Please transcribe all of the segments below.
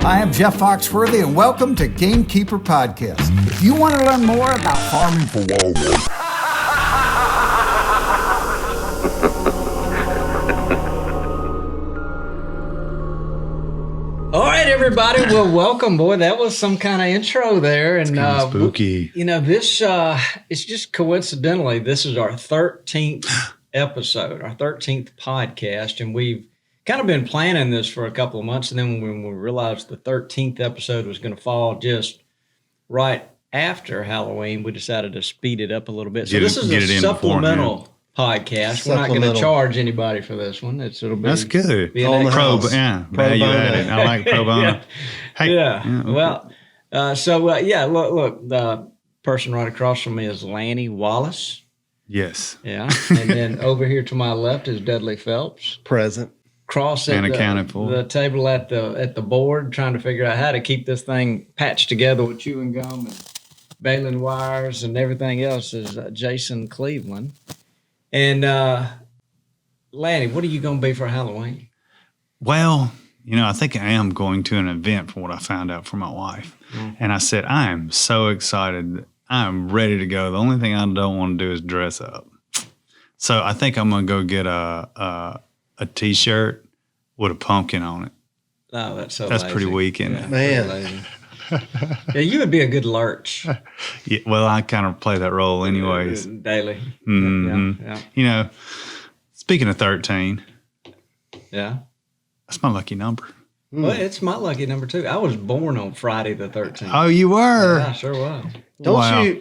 I am Jeff Foxworthy, and welcome to GameKeeper Podcast. If you want to learn more about farming for wildlife, all right, everybody. Well, welcome, boy. That was some kind of intro there, and spooky. You know, this it's just coincidentally this is our 13th episode, our 13th podcast, and we've kind of been planning this for a couple of months, and then when we realized the 13th episode was going to fall just right after Halloween, we decided to speed it up a little bit. So this is a supplemental podcast. We're not going to charge anybody for this one. It'll be that's good. Value added. I like pro bono. Yeah. Hey, Okay. Well, look, the person right across from me is Lanny Wallace. Yes. Yeah, and then over here to my left is Dudley Phelps. Present. Cross at the table at the board, trying to figure out how to keep this thing patched together with chewing gum and baling wires and everything else is Jason Cleveland. And Lanny, what are you going to be for Halloween? Well, I think I am going to an event from what I found out from my wife. And I said, I am so excited. I'm ready to go. The only thing I don't want to do is dress up. So I think I'm going to go get a T-shirt with a pumpkin on it. Oh, that's lazy. Pretty weak, isn't it? Man. Yeah, you would be a good lurch. Yeah, well, I kind of play that role anyways. Daily. Mm-hmm. Yeah. Speaking of 13. Yeah. That's my lucky number. Well, it's my lucky number too. I was born on Friday the 13th. Oh, you were? Yeah, I sure was.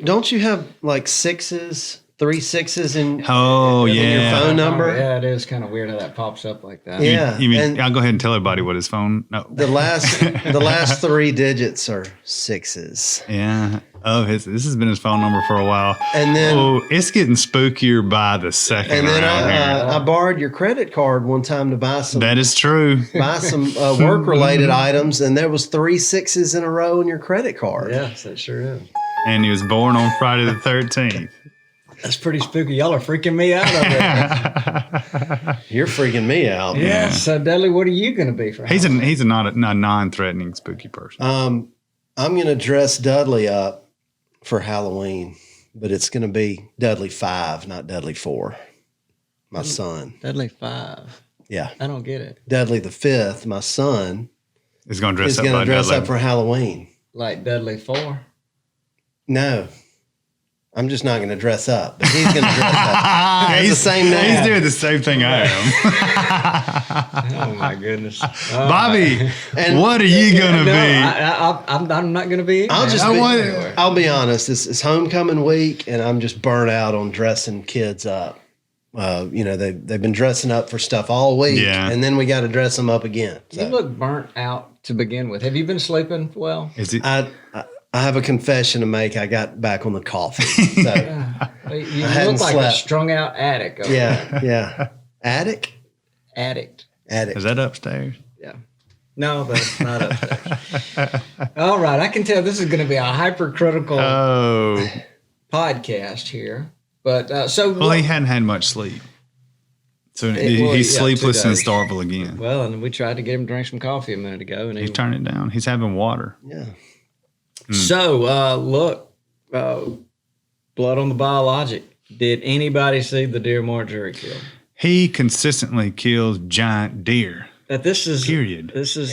Don't you have like 3 sixes in your phone number? Yeah, it is kind of weird how that pops up like that. Yeah. You mean, I'll go ahead and tell everybody what his phone. No. The last 3 digits are 6s. Yeah. Oh, this has been his phone number for a while. And then it's getting spookier by the second. And then I borrowed your credit card one time to buy some. That is true. Buy some work related items, and there was 3 6s in a row in your credit card. Yes, it sure is. And he was born on Friday the 13th. That's pretty spooky. Y'all are freaking me out over there. You're freaking me out. Yeah. So, Dudley, what are you going to be for Halloween? He's not a non-threatening spooky person. I'm going to dress Dudley up for Halloween, but it's going to be Dudley 5, not Dudley 4. My son. Dudley 5. Yeah. I don't get it. Dudley the 5th, my son, is going to dress up for Halloween. Like Dudley 4? No. I'm just not going to dress up, but he's going to dress up. He's the same name. He's doing the same thing I am. Oh, my goodness. Bobby, what are you going to be? I'm not going to be. I'll be honest. It's homecoming week, and I'm just burnt out on dressing kids up. They've been dressing up for stuff all week, and then we got to dress them up again. So. You look burnt out to begin with. Have you been sleeping well? I have a confession to make. I got back on the coffee. So you look like a strung out addict. Yeah. Addict? Is that upstairs? Yeah. No, that's not upstairs. All right. I can tell this is going to be a hypercritical podcast here. But he hadn't had much sleep. So he's sleepless and starvable again. Well, and we tried to get him to drink some coffee a minute ago. And he turned it down. He's having water. Yeah. So, look, blood on the biologic. Did anybody see the deer Marjorie killed? He consistently kills giant deer. This is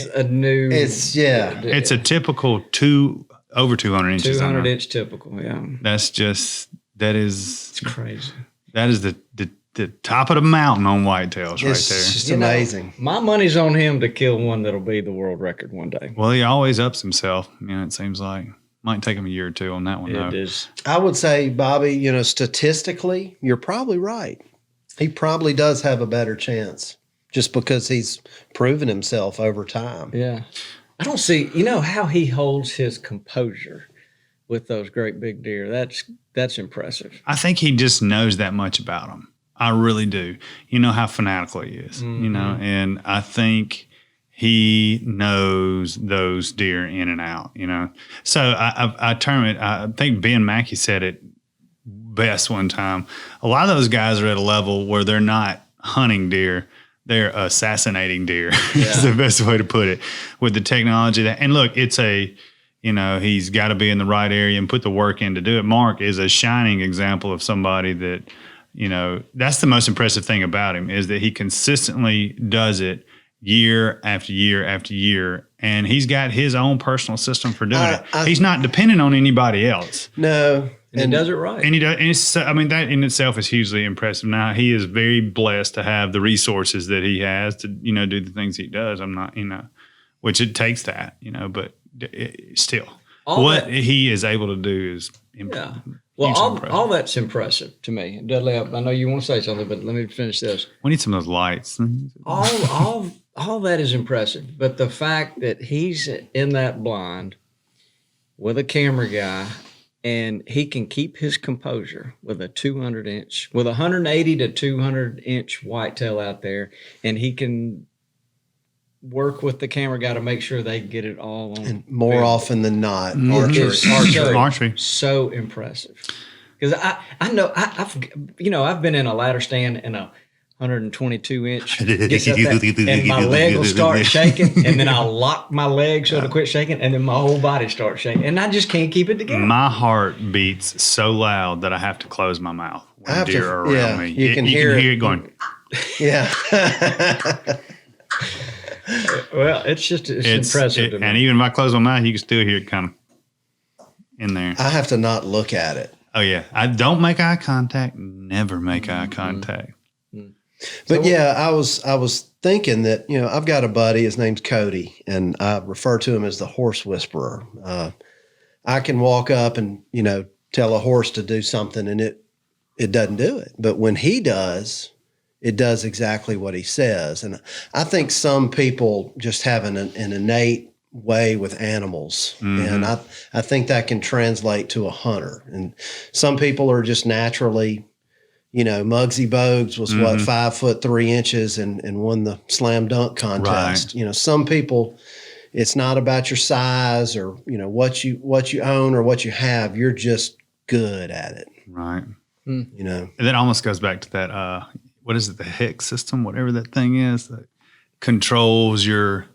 a new. It's It's a typical over 200 inches. 200-inch typical. Yeah. It's crazy. That is the top of the mountain on whitetails right there. It's just amazing. My money's on him to kill one that'll be the world record one day. Well, he always ups himself. It seems like. Might take him a year or two on that one, though. It is. I would say, Bobby, statistically, you're probably right. He probably does have a better chance just because he's proven himself over time. Yeah. I don't see, how he holds his composure with those great big deer. That's impressive. I think he just knows that much about them. I really do. You know how fanatical he is, and I think he knows those deer in and out, So I term it, I think Ben Mackey said it best one time. A lot of those guys are at a level where they're not hunting deer. they're assassinating deer. Is the best way to put it with the technology. And look, it's he's got to be in the right area and put the work in to do it. Mark is a shining example of somebody that, that's the most impressive thing about him is that he consistently does it year after year after year. And he's got his own personal system for doing it. He's not dependent on anybody else. No. And he does it right. And he does. And that in itself is hugely impressive. Now, he is very blessed to have the resources that he has to, do the things he does. I'm not, which it takes that, but still. What he is able to do is impressive. Well, all that's impressive to me. Dudley, I know you want to say something, but let me finish this. We need some of those lights. All that is impressive. But the fact that he's in that blind with a camera guy and he can keep his composure with a 180 to 200 inch whitetail out there, and he can work with the camera guy to make sure they get it all on. And more film. Often than not, archery. So impressive. Because I know I've been in a ladder stand in a 122 inch, and my leg will start shaking, and then I'll lock my leg so it'll quit shaking, and then my whole body starts shaking, and I just can't keep it together. My heart beats so loud that I have to close my mouth when deer are around me. You can hear it going. Yeah. Well, it's impressive to me. And even if I close my mouth, you can still hear it kind of in there. I have to not look at it. Oh, yeah. I don't make eye contact. Never make eye contact. But I was thinking that, I've got a buddy, his name's Cody, and I refer to him as the horse whisperer. I can walk up and, tell a horse to do something and it doesn't do it. But when he does, it does exactly what he says. And I think some people just have an innate way with animals. And I think that can translate to a hunter. And some people are just naturally, Muggsy Bogues was 5'3" and won the slam dunk contest. Right. Some people, it's not about your size or, what you own or what you have. You're just good at it. Right. And that almost goes back to that, what is it? The Hex system, whatever that thing is that controls your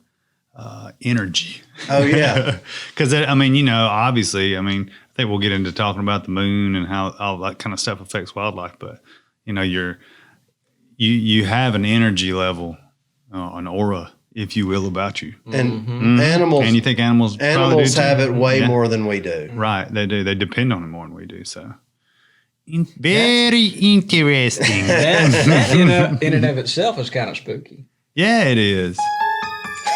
energy. Oh yeah. Because obviously, I think we'll get into talking about the moon and how all that kind of stuff affects wildlife. But you have an energy level, an aura, if you will, about you. And animals, and you think animals have it way more than we do. Right, they do. They depend on it more than we do. So. Very interesting. That in and of itself is kind of spooky. Yeah, it is.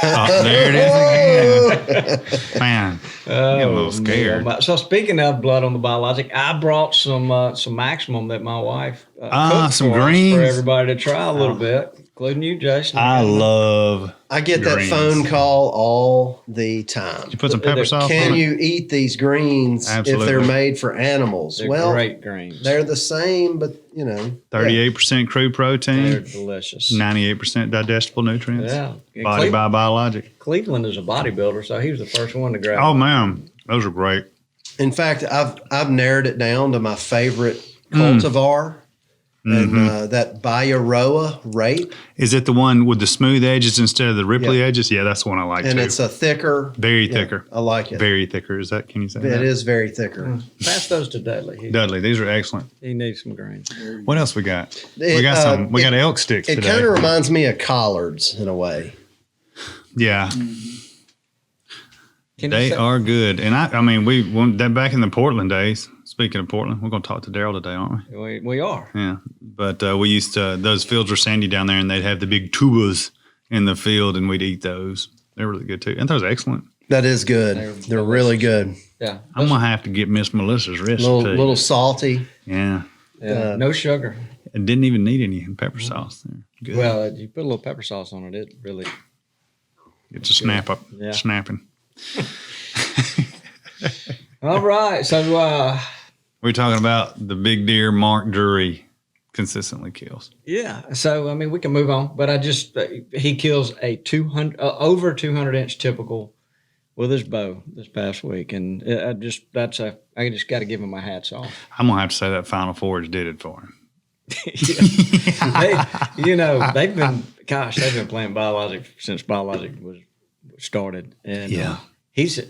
There it is again. Man, I'm a little scared. Man. So speaking of blood on the biologic, I brought some Maximum that my wife cooked some for greens for everybody to try a little bit, including you, Jason. I get that phone call all the time. Did you put some pepper sauce on it? Can you eat these greens if they're made for animals? They're great greens. They're the same, but 38% crude protein. They're delicious. 98% digestible nutrients. Yeah. Body by biologic. Cleveland is a bodybuilder, so he was the first one to grab Oh, man. Those are great. In fact, I've narrowed it down to my favorite cultivar. And that Bayaroa rape. Is it the one with the smooth edges instead of the ripply edges? Yeah, that's the one I like too. And it's a thicker. Very thicker. I like it. Very thicker. Is that, can you say that? It is very thicker. Pass those to Dudley. Dudley, these are excellent. He needs some greens. What else we got? We got elk sticks today. It kind of reminds me of collards in a way. Yeah. They are good. And we went that back in the Portland days. Speaking of Portland, we're going to talk to Daryl today, aren't we? We are. Yeah. But we used to, those fields were sandy down there, and they'd have the big tubas in the field, and we'd eat those. They're really good, too. And those are excellent. That is good. They're really good. Yeah. I'm going to have to get Miss Melissa's recipe. Little salty. Yeah. No sugar. It didn't even need any pepper sauce there. Good. Well, you put a little pepper sauce on it, it really... It's a snap up. Yeah. Snapping. All right. So... we're talking about the big deer Mark Drury consistently kills. Yeah. So, we can move on, but he kills a over 200 inch typical with his bow this past week. And I just got to give him my hats off. I'm going to have to say that Final Forge did it for him. They've been gosh, they've been playing biologic since biologic was started. And Yeah. his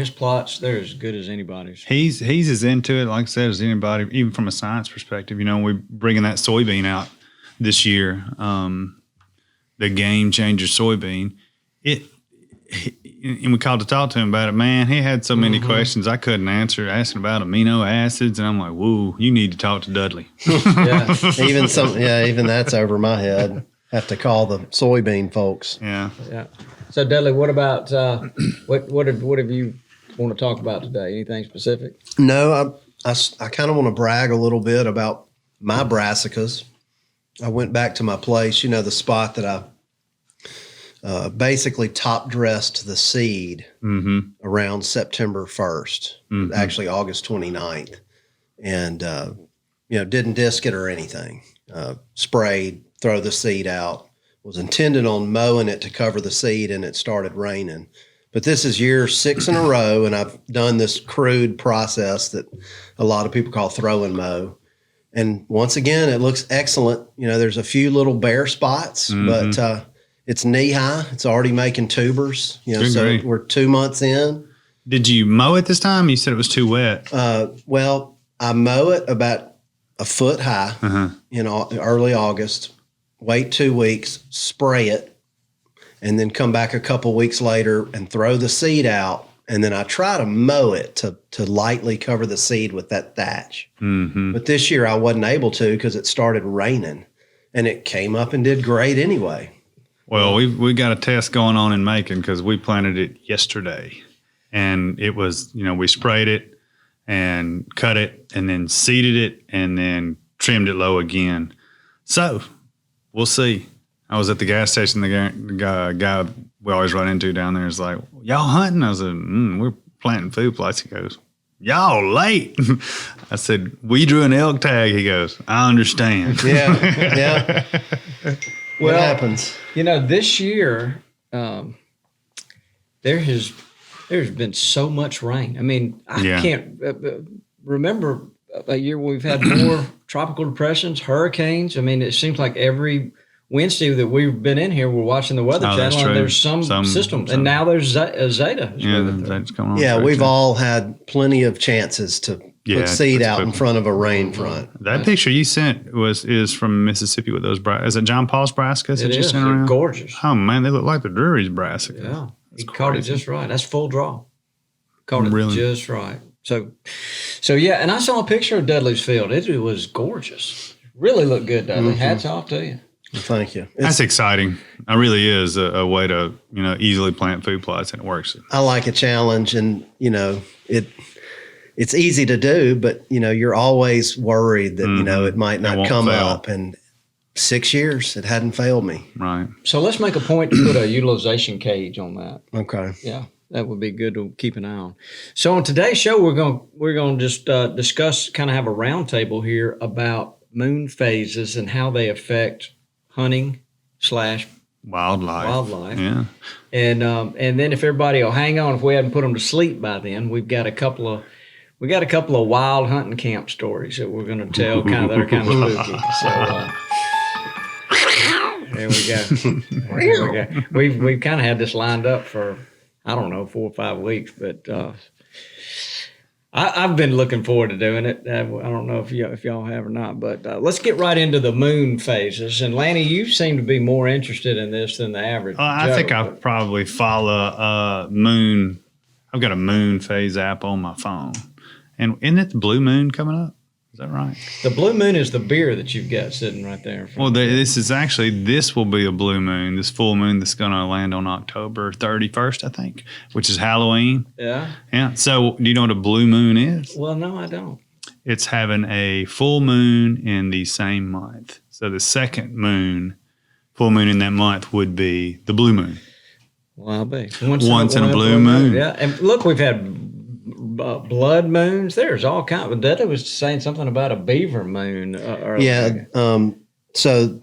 plots, they're as good as anybody's. He's as into it, like I said, as anybody, even from a science perspective. We're bringing that soybean out this year, the Game Changer soybean. And we called to talk to him about it. Man, he had so many questions I couldn't answer, asking about amino acids, and I'm like, "Whoa, you need to talk to Dudley." Yeah. Even that's over my head. Have to call the soybean folks. Yeah. Yeah. So Dudley, what about what have you want to talk about today? Anything specific? No, I kind of want to brag a little bit about my brassicas. I went back to my place, the spot that I basically top dressed the seed around September 1st, actually August 29th. And, didn't disc it or anything. Sprayed, throw the seed out. Was intended on mowing it to cover the seed, and it started raining. But this is year 6 in a row, and I've done this crude process that a lot of people call throw and mow. And once again, it looks excellent. There's a few little bare spots, but it's knee high. It's already making tubers. So we're 2 months in. Did you mow it this time? You said it was too wet. Well, I mow it about a foot high in early August. Wait 2 weeks, spray it, and then come back a couple weeks later and throw the seed out. And then I try to mow it to lightly cover the seed with that thatch. But this year I wasn't able to because it started raining, and it came up and did great anyway. Well, we got a test going on in Macon because we planted it yesterday, and it was, we sprayed it and cut it and then seeded it and then trimmed it low again. So we'll see. I was at the gas station. The guy we always run into down there is like, "Y'all hunting?" I said, "We're planting food plots." He goes, "Y'all late." I said, "We drew an elk tag." He goes, "I understand." Yeah. What happens? This year, there's been so much rain. I mean, I can't remember a year where we've had more tropical depressions, hurricanes. I mean, it seems like every Wednesday that we've been in here, we're watching the Weather Channel, and there's some systems. And now there's Zeta. Zeta's coming on. Yeah, we've all had plenty of chances to put seed out in front of a rain front. That picture you sent is from Mississippi with those is it John Paul's brassicas that you sent around? They're gorgeous. Oh man, they look like the Drury's brassicas. Yeah, he caught it just right. That's full draw. Caught it just right. So yeah, and I saw a picture of Dudley's field. It was gorgeous. Really looked good, Dudley. Hats off to you. Thank you. That's exciting. It really is a way to easily plant food plots, and it works. I like a challenge, and it's easy to do, but you're always worried that it might not come up. And 6 years, it hadn't failed me. Right. So let's make a point to put a utilization cage on that. Okay. Yeah, that would be good to keep an eye on. So on today's show, we're going to just discuss, kind of have a roundtable here about moon phases and how they affect hunting / wildlife. Yeah. And then if everybody will hang on, if we hadn't put them to sleep by then, we've got a couple of wild hunting camp stories that we're going to tell, that are kind of spooky. So there we go. We've kind of had this lined up for 4 or 5 weeks, but I've been looking forward to doing it. I don't know if y'all have or not, but let's get right into the moon phases. And Lanny, you seem to be more interested in this than the average. I think I probably follow moon. I've got a moon phase app on my phone, and isn't it the blue moon coming up? Is that right? The blue moon is the beer that you've got sitting right there. Well, this will be a blue moon, this full moon that's going to land on October 31st, I think, which is Halloween. Yeah. Yeah. So do you know what a blue moon is? Well, no, I don't. It's having a full moon in the same month. So the second full moon in that month would be the blue moon. Well, I'll be. Once in a blue moon. Yeah. And look, we've had blood moons. There's all kinds. But Dudley was saying something about a beaver moon. So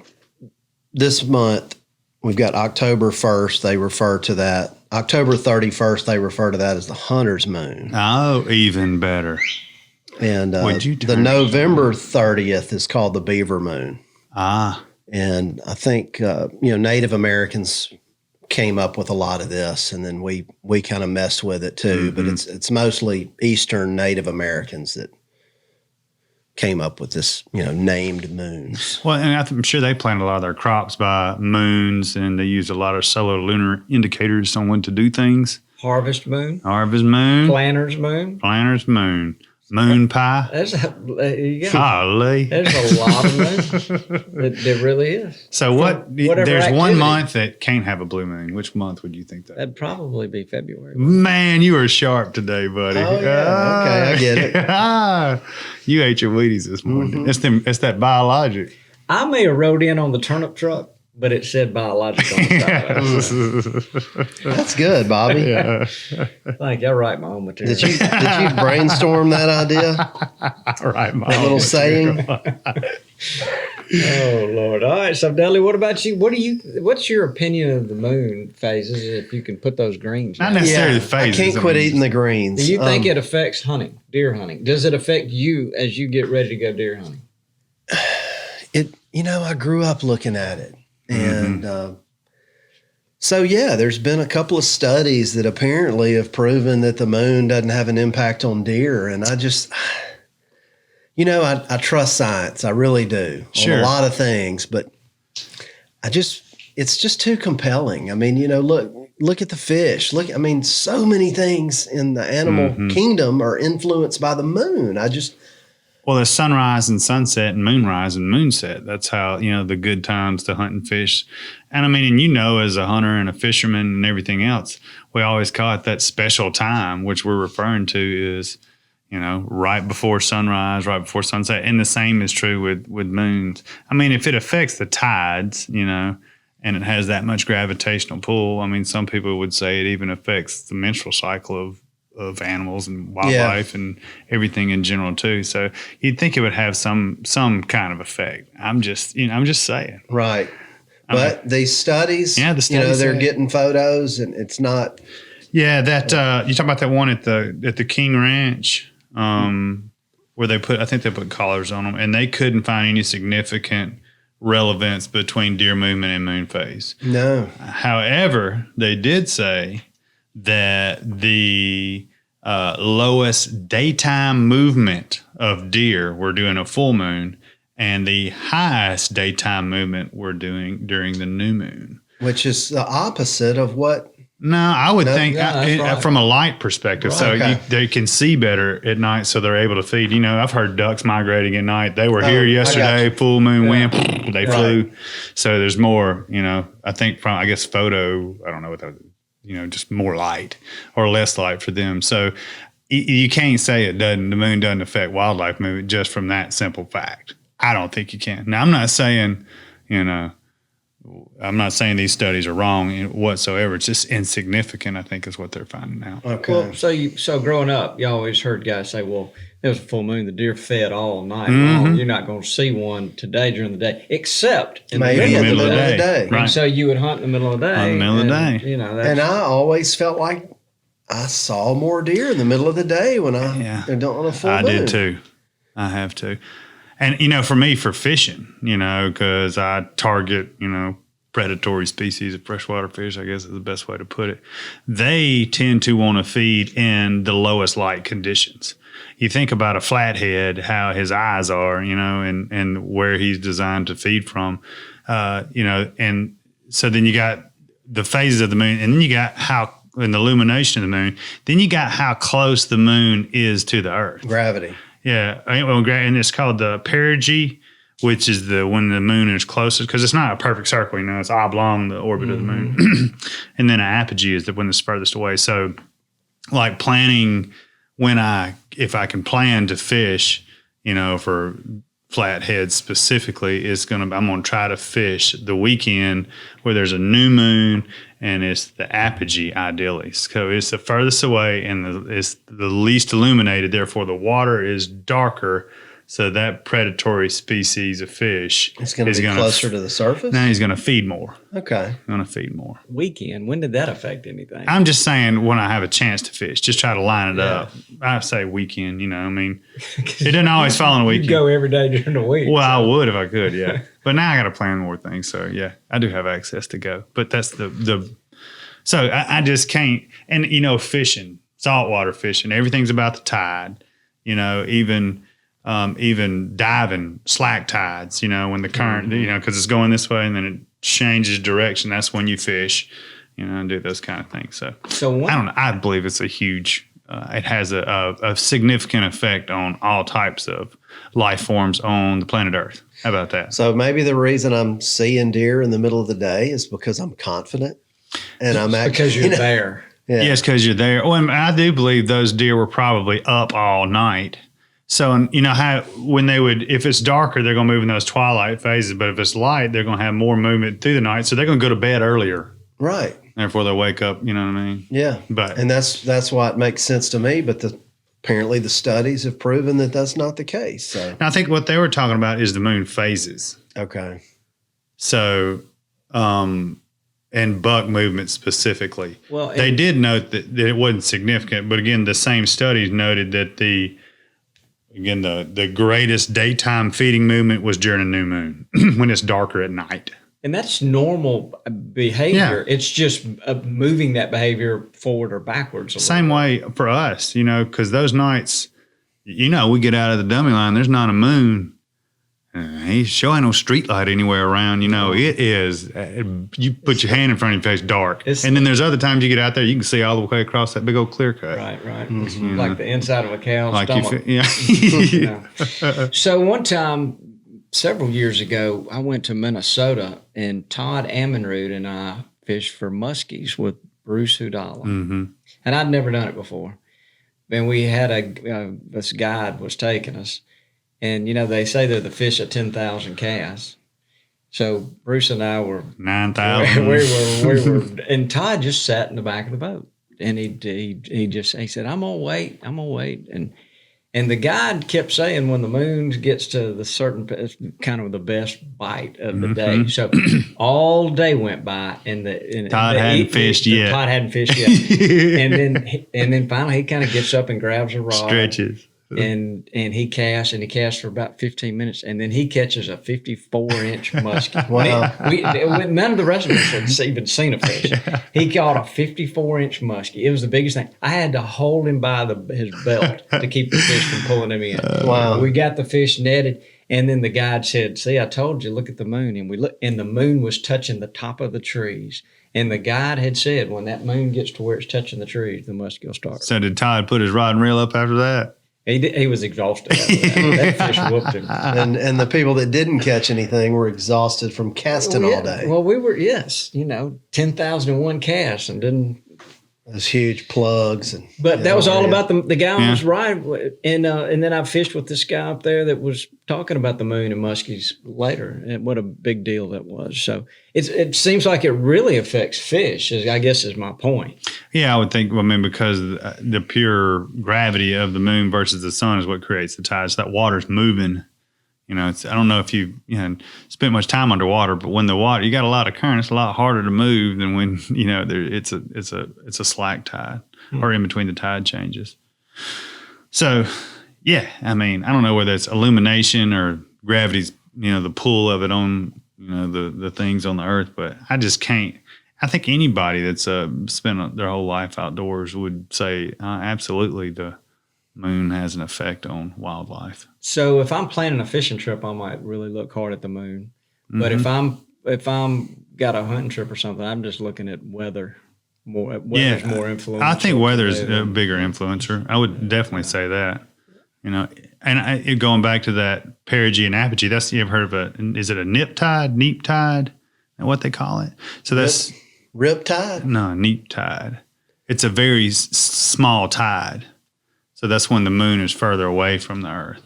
this month we've got October 1st. They refer to that. October 31st. They refer to that as the hunter's moon. Oh, even better. And the November 30th is called the beaver moon. Ah. And I think, Native Americans came up with a lot of this, and then we kind of messed with it too. But it's mostly Eastern Native Americans that came up with this, named moons. Well, and I'm sure they planned a lot of their crops by moons, and they used a lot of solar lunar indicators on when to do things. Harvest moon. Planter's moon. Moon pie. There's a Golly. There's a lot of moons. There really is. So there's one month that can't have a blue moon. Which month would you think that? That'd probably be February. Man, you are sharp today, buddy. Oh, yeah. Okay, I get it. You ate your Wheaties this morning. It's that biologic. I may have rode in on the turnip truck, but it said biological on the side. That's good, Bobby. Yeah. Thank you. I write my own material. Did you brainstorm that idea? Right, that little saying? Oh Lord! All right, so Dudley, what about you? What's your opinion of the moon phases? If you can put those greens, not necessarily the phases. I can't quit eating the greens. Do you think it affects hunting, deer hunting? Does it affect you as you get ready to go deer hunting? I grew up looking at it. And there's been a couple of studies that apparently have proven that the moon doesn't have an impact on deer. And I just, I trust science. I really do on a lot of things, but it's just too compelling. I mean, look at the fish. So many things in the animal kingdom are influenced by the moon. Well, there's sunrise and sunset and moonrise and moonset. That's how, the good times to hunt and fish. And as a hunter and a fisherman and everything else, we always call it that special time, which we're referring to is, right before sunrise, right before sunset. And the same is true with moons. If it affects the tides, and it has that much gravitational pull, some people would say it even affects the menstrual cycle of animals and wildlife and everything in general too. So you'd think it would have some kind of effect. I'm just saying. Right. But these studies, they're getting photos and it's not. Yeah. That, you talk about that one at the King Ranch, where they put collars on them and they couldn't find any significant relevance between deer movement and moon phase. No. However, they did say that the lowest daytime movement of deer were doing a full moon, and the highest daytime movement were doing during the new moon. Which is the opposite of what? No, I would think right. From a light perspective. Right. So Okay. they can see better at night, so they're able to feed. I've heard ducks migrating at night. They were here yesterday, full moon wind, they flew. So there's more, I think from, photo, I don't know what that was. Just more light or less light for them. So you can't say the moon doesn't affect wildlife movement just from that simple fact. I don't think you can. Now, I'm not saying these studies are wrong whatsoever. It's just insignificant, I think, is what they're finding out. Okay. Well, so growing up, you always heard guys say, well, there was a full moon, the deer fed all night long. You're not going to see one today during the day, except in the middle of the day. Right. And so you would hunt in the middle of the day. In the middle of the day. And I always felt like I saw more deer in the middle of the day when I don't on a full moon. I did too. I have to. And, for me, for fishing, because I target, predatory species of freshwater fish, I guess is the best way to put it. They tend to want to feed in the lowest light conditions. You think about a flathead, how his eyes are, and where he's designed to feed from, and so then you got the phases of the moon, and then you got in the illumination of the moon, then you got how close the moon is to the earth. Gravity. Yeah. And it's called the perigee, which is when the moon is closest, because it's not a perfect circle, it's oblong, the orbit of the moon. And then an apogee is when it's furthest away. So like planning if I can plan to fish, for flatheads specifically, I'm going to try to fish the weekend where there's a new moon and it's the apogee ideally. So it's the furthest away and it's the least illuminated. Therefore, the water is darker So that predatory species of fish It's going to be closer to the surface? Now he's going to feed more. Okay. Going to feed more. Weekend. When did that affect anything? I'm just saying when I have a chance to fish, just try to line it up. I say weekend, it doesn't always fall on a weekend. You'd go every day during the week. Well, I would if I could, yeah. But now I got to plan more things. So, yeah, I do have access to go. But that's so I just can't. And, fishing, saltwater fishing, everything's about the tide, even diving, slack tides, when the current, because it's going this way and then it changes direction. That's when you fish, and do those kind of things. So I don't know. I believe it's a huge, it has a significant effect on all types of life forms on the planet Earth. How about that? So maybe the reason I'm seeing deer in the middle of the day is because I'm confident and I'm actually. Because you're there. Yeah. Yes, because you're there. Well, I do believe those deer were probably up all night. So, how when they would, if it's darker, they're going to move in those twilight phases. But if it's light, they're going to have more movement through the night. So they're going to go to bed earlier. Right. Therefore, they'll wake up. You know what I mean? Yeah. And that's why it makes sense to me. But apparently the studies have proven that that's not the case. So now, I think what they were talking about is the moon phases. Okay. So, and buck movement specifically. Well, they did note that it wasn't significant. But again, the same studies noted that the greatest daytime feeding movement was during a new moon when it's darker at night. And that's normal behavior. Yeah. It's just moving that behavior forward or backwards. Same way for us, because those nights, we get out of the dummy line, there's not a moon. He sure ain't no street light anywhere around. It is. You put your hand in front of your face, dark. And then there's other times you get out there, you can see all the way across that big old clear cut. Right. Mm-hmm. Like the inside of a cow's stomach. Yeah. So one time, several years ago, I went to Minnesota, and Todd Ammonroot and I fished for muskies with Bruce Hudala. Mm-hmm. And I'd never done it before. And we had this guide was taking us. And, they say they're the fish at 10,000 casts. So Bruce and I were 9,000. We were, and Todd just sat in the back of the boat. And he said, I'm going to wait. And the guide kept saying when the moon gets to the certain, it's kind of the best bite of the day. So all day went by and Todd hadn't fished yet. Todd hadn't fished yet. and then finally he kind of gets up and grabs a rod. Stretches. And he casts for about 15 minutes, and then he catches a 54-inch muskie. Wow. None of the rest of us had even seen a fish. He caught a 54-inch muskie. It was the biggest thing. I had to hold him by his belt to keep the fish from pulling him in. Wow. We got the fish netted, and then the guide said, see, I told you, look at the moon. And we looked, and the moon was touching the top of the trees. And the guide had said, when that moon gets to where it's touching the trees, the muskie will start. So did Todd put his rod and reel up after that? He was exhausted after that. That fish whooped him. And the people that didn't catch anything were exhausted from casting all day. Well, we were, 10,001 casts and didn't. Those huge plugs. But that was all about the guy was right. And then I fished with this guy up there that was talking about the moon and muskies later, and what a big deal that was. So it seems like it really affects fish, I guess is my point. Yeah, I would think, because the pure gravity of the moon versus the sun is what creates the tides. That water's moving. I don't know if you spent much time underwater, but when you got a lot of current, it's a lot harder to move than when it's a slack tide or in between the tide changes. So, yeah, I don't know whether it's illumination or gravity's the pull of it on the things on the earth, but I just can't. I think anybody that's spent their whole life outdoors would say absolutely the moon has an effect on wildlife. So if I'm planning a fishing trip, I might really look hard at the moon. But if I'm got a hunting trip or something, I'm just looking at weather. Weather's more influential. I think weather's a bigger influencer. I would definitely say that. And going back to that perigee and apogee, you ever heard of is it a neap tide, and what they call it? So that's rip tide? No, neap tide. It's a very small tide. So that's when the moon is further away from the earth.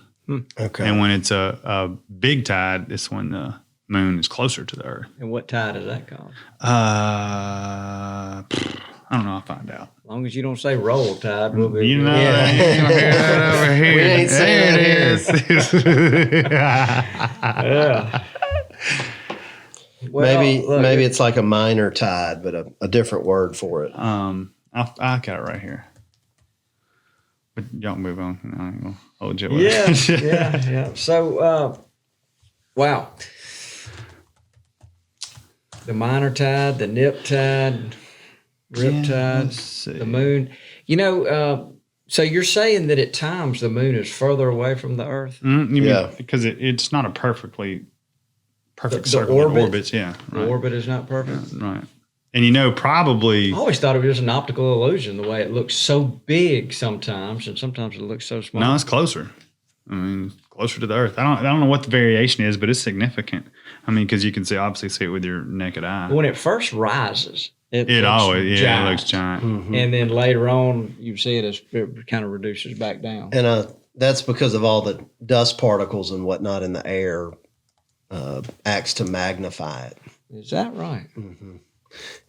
Okay. And when it's a big tide, it's when the moon is closer to the earth. And what tide is that called? I don't know. I'll find out. As long as you don't say roll tide, we'll be You know, Yeah. you ain't gonna hear that over here. We ain't saying There it is. Yeah. Well, maybe look, maybe it's like a minor tide, but a different word for it. I got it right here. But y'all move on. I ain't gonna hold you. Yeah. So, wow. The minor tide, the nip tide, rip tide, the moon. You know, so you're saying that at times the moon is further away from the Earth? Because it's not a perfect The circle. orbit? It orbits, yeah. The orbit is not perfect? Right. And you know, probably. I always thought it was just an optical illusion, the way it looks so big sometimes, and sometimes it looks so small. No, it's closer. I mean, closer to the Earth. I don't know what the variation is, but it's significant. I mean, because you can obviously see it with your naked eye. When it first rises, it looks giant. Mm-hmm. And then later on, you see it as it kind of reduces back down. And that's because of all the dust particles and whatnot in the air acts to magnify it. Is that right? Mm-hmm.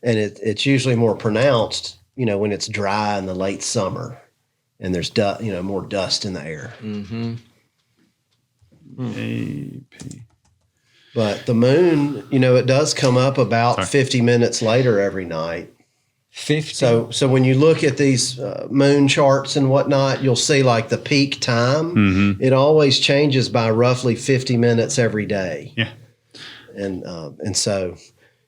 And it's usually more pronounced, when it's dry in the late summer and there's more dust in the air. Mm-hmm. AP. But the moon, it does come up about 50 minutes later every night. 50. So when you look at these moon charts and whatnot, you'll see like the peak time. Mm-hmm. It always changes by roughly 50 minutes every day. Yeah. And so,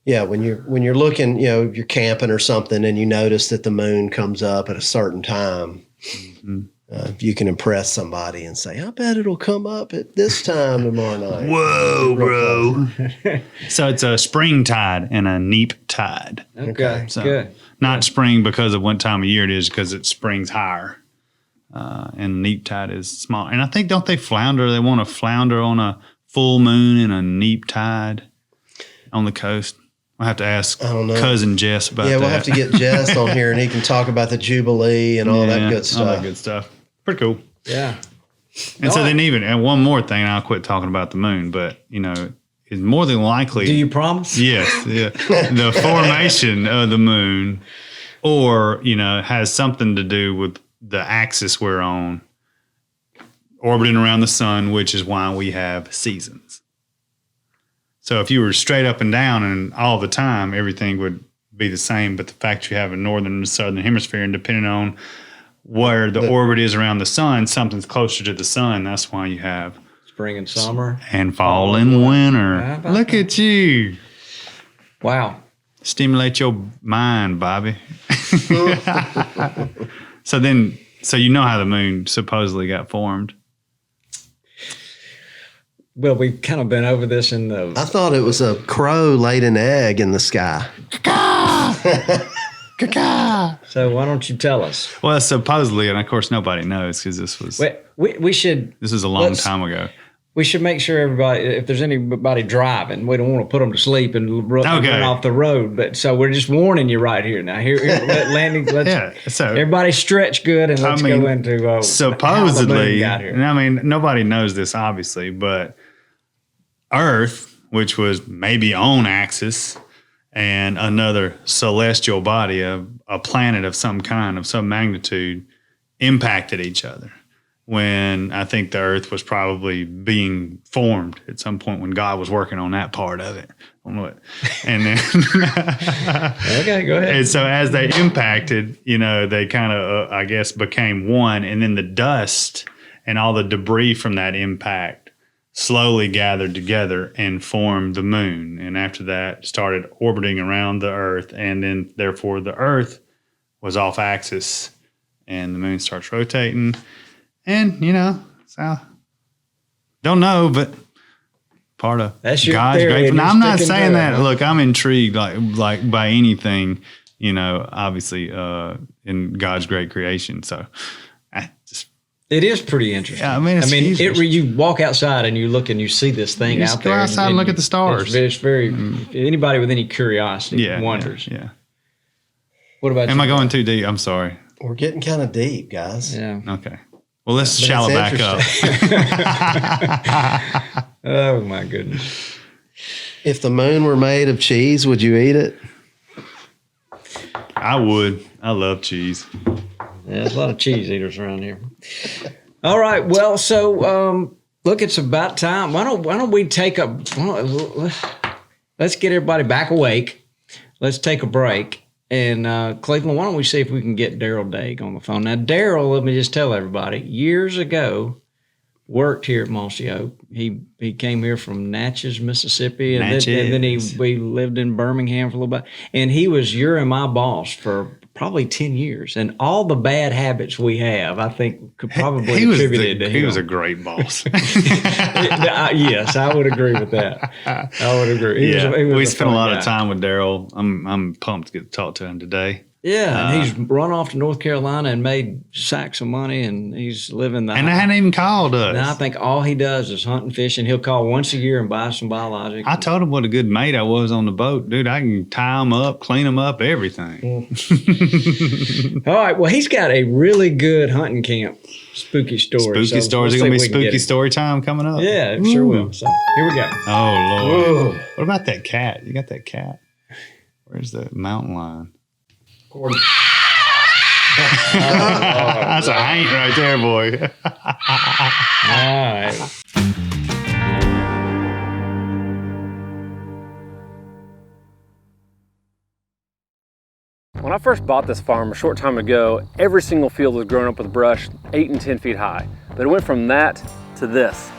yeah, when you're looking, you're camping or something, and you notice that the moon comes up at a certain time, you can impress somebody and say, "I bet it'll come up at this time tomorrow night." Whoa, bro! So it's a spring tide and a neap tide. Okay, So good. not spring because of what time of year it is, because it springs higher, and neap tide is small. And I think don't they flounder? They want to flounder on a full moon and a neap tide on the coast. I'll have to ask cousin Jess about that. Yeah, we'll have to get Jess on here, and he can talk about the Jubilee and all that good stuff. All that good stuff. Pretty cool. Yeah. And so then and one more thing, and I'll quit talking about the moon, but, it's more than likely. Do you promise? Yes. Yeah. The formation of the moon has something to do with the axis we're on, orbiting around the sun, which is why we have seasons. So if you were straight up and down and all the time, everything would be the same. But the fact you have a northern and southern hemisphere, and depending on where the orbit is around the sun, something's closer to the sun. That's why you have Spring and summer. and fall and winter. How about Look at you. Wow. Stimulate your mind, Bobby. So you know how the moon supposedly got formed. Well, we've kind of been over this in the. I thought it was a crow laid an egg in the sky. So why don't you tell us? Well, supposedly, and of course nobody knows because this was We should. this is a long time ago. We should make sure everybody, if there's anybody driving, we don't want to put them to sleep and run off the road. But so we're just warning you right here. Now, let Landing, So everybody stretch good, and let's go into supposedly. how the moon got here. And I mean, nobody knows this obviously, but Earth, which was maybe on axis, and another celestial body, a planet of some kind, of some magnitude, impacted each other. When I think the Earth was probably being formed at some point when God was working on that part of it. And then, Okay, go ahead. and so as they impacted, they kind of, I guess, became one. And then the dust and all the debris from that impact slowly gathered together and formed the moon. And after that, started orbiting around the Earth. And then, therefore, the Earth was off axis and the moon starts rotating. And, so don't know, but part of That's your God's theory, great. and Now, you're I'm not sticking saying to it, that. huh? Look, I'm intrigued, like by anything, obviously, in God's great creation. So, It is pretty interesting. Yeah, I mean, it's huge. You walk outside and you look and you see this thing You out just there. go outside and look at the stars. It's very anybody with any curiosity wonders. Yeah. What about Am you? I going too deep? I'm sorry. We're getting kind of deep, guys. Yeah. Okay. Well, let's But shallow it's back up. Oh my goodness. If the moon were made of cheese, would you eat it? I would. I love cheese. Yeah, there's a lot of cheese eaters around here. All right. Well, so look, it's about time. Why don't we take let's get everybody back awake. Let's take a break. And Cleveland, why don't we see if we can get Daryl Daig on the phone? Now, Daryl, let me just tell everybody, years ago, worked here at Mossy Oak. He came here from Natchez, Mississippi, and then we lived in Birmingham for a little bit. And he was your and my boss for probably 10 years. And all the bad habits we have, I think, could probably attributed to him. He was a great boss. Yes, I would agree with that. I would agree. We spent a lot of time with Daryl. I'm pumped to get to talk to him today. Yeah, and he's run off to North Carolina and made sacks of money, and he's living the. And I hadn't even called us. Now I think all he does is hunt and fish, and he'll call once a year and buy some biologics. I told him what a good mate I was on the boat, dude. I can tie them up, clean them up, everything. All right, well, he's got a really good hunting camp spooky story. Spooky stories. Is it gonna be spooky story time coming up? Yeah, it sure will. So here we go. Oh Lord! Whoa. What about that cat? You got that cat? Where's the mountain lion? That's a haint right there, boy. All right. When I first bought this farm a short time ago, every single field was grown up with brush 8 and 10 feet high. But it went from that to this.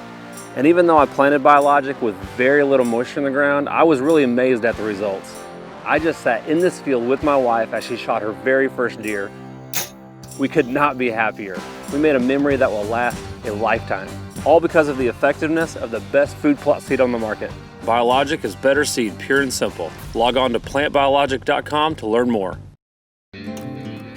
And even though I planted biologic with very little moisture in the ground, I was really amazed at the results. I just sat in this field with my wife as she shot her very first deer. We could not be happier. We made a memory that will last a lifetime, all because of the effectiveness of the best food plot seed on the market. Biologic is better seed, pure and simple. Log on to plantbiologic.com to learn more.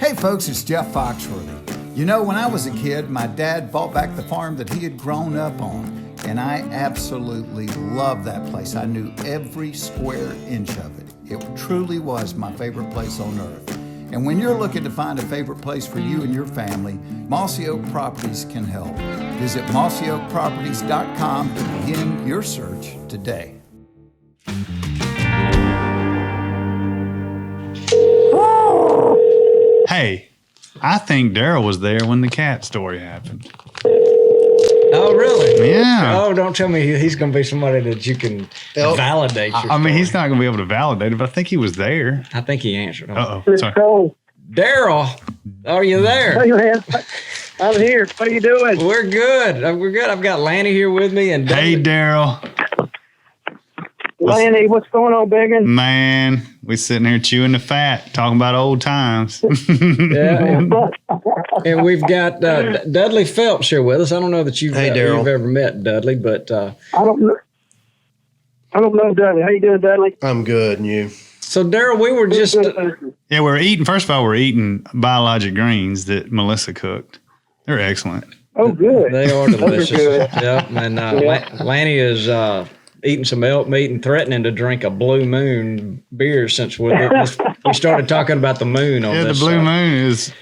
Hey folks, it's Jeff Foxworthy. You know, when I was a kid, my dad bought back the farm that he had grown up on, and I absolutely loved that place. I knew every square inch of it. It truly was my favorite place on earth. And when you're looking to find a favorite place for you and your family, Mossy Oak Properties can help. Visit mossyoakproperties.com to begin your search today. Hey, I think Daryl was there when the cat story happened. Oh, really? Yeah. Oh, don't tell me he's going to be somebody that you can validate your I mean, story. he's not going to be able to validate it, but I think he was there. I think he answered. Uh-oh. Sorry. Daryl, are you there? Hey, man. I'm here. What are you doing? We're good. We're good. I've got Lanny here with me. And Hey, Daryl. Lanny, what's going on, Biggin? Man, we sitting here chewing the fat, talking about old times. Yeah, and we've got Dudley Phelps here with us. I don't know that you've ever met Dudley, but I don't know Dudley. How you doing, Dudley? I'm good, and you? So, Daryl, we were just Yeah, we're eating. First of all, we're eating biologic greens that Melissa cooked. They're excellent. Oh, good. They are delicious. Those are good. Yep. And Lanny is eating some elk meat and threatening to drink a Blue Moon beer since we started talking about the moon on this. The Blue Moon is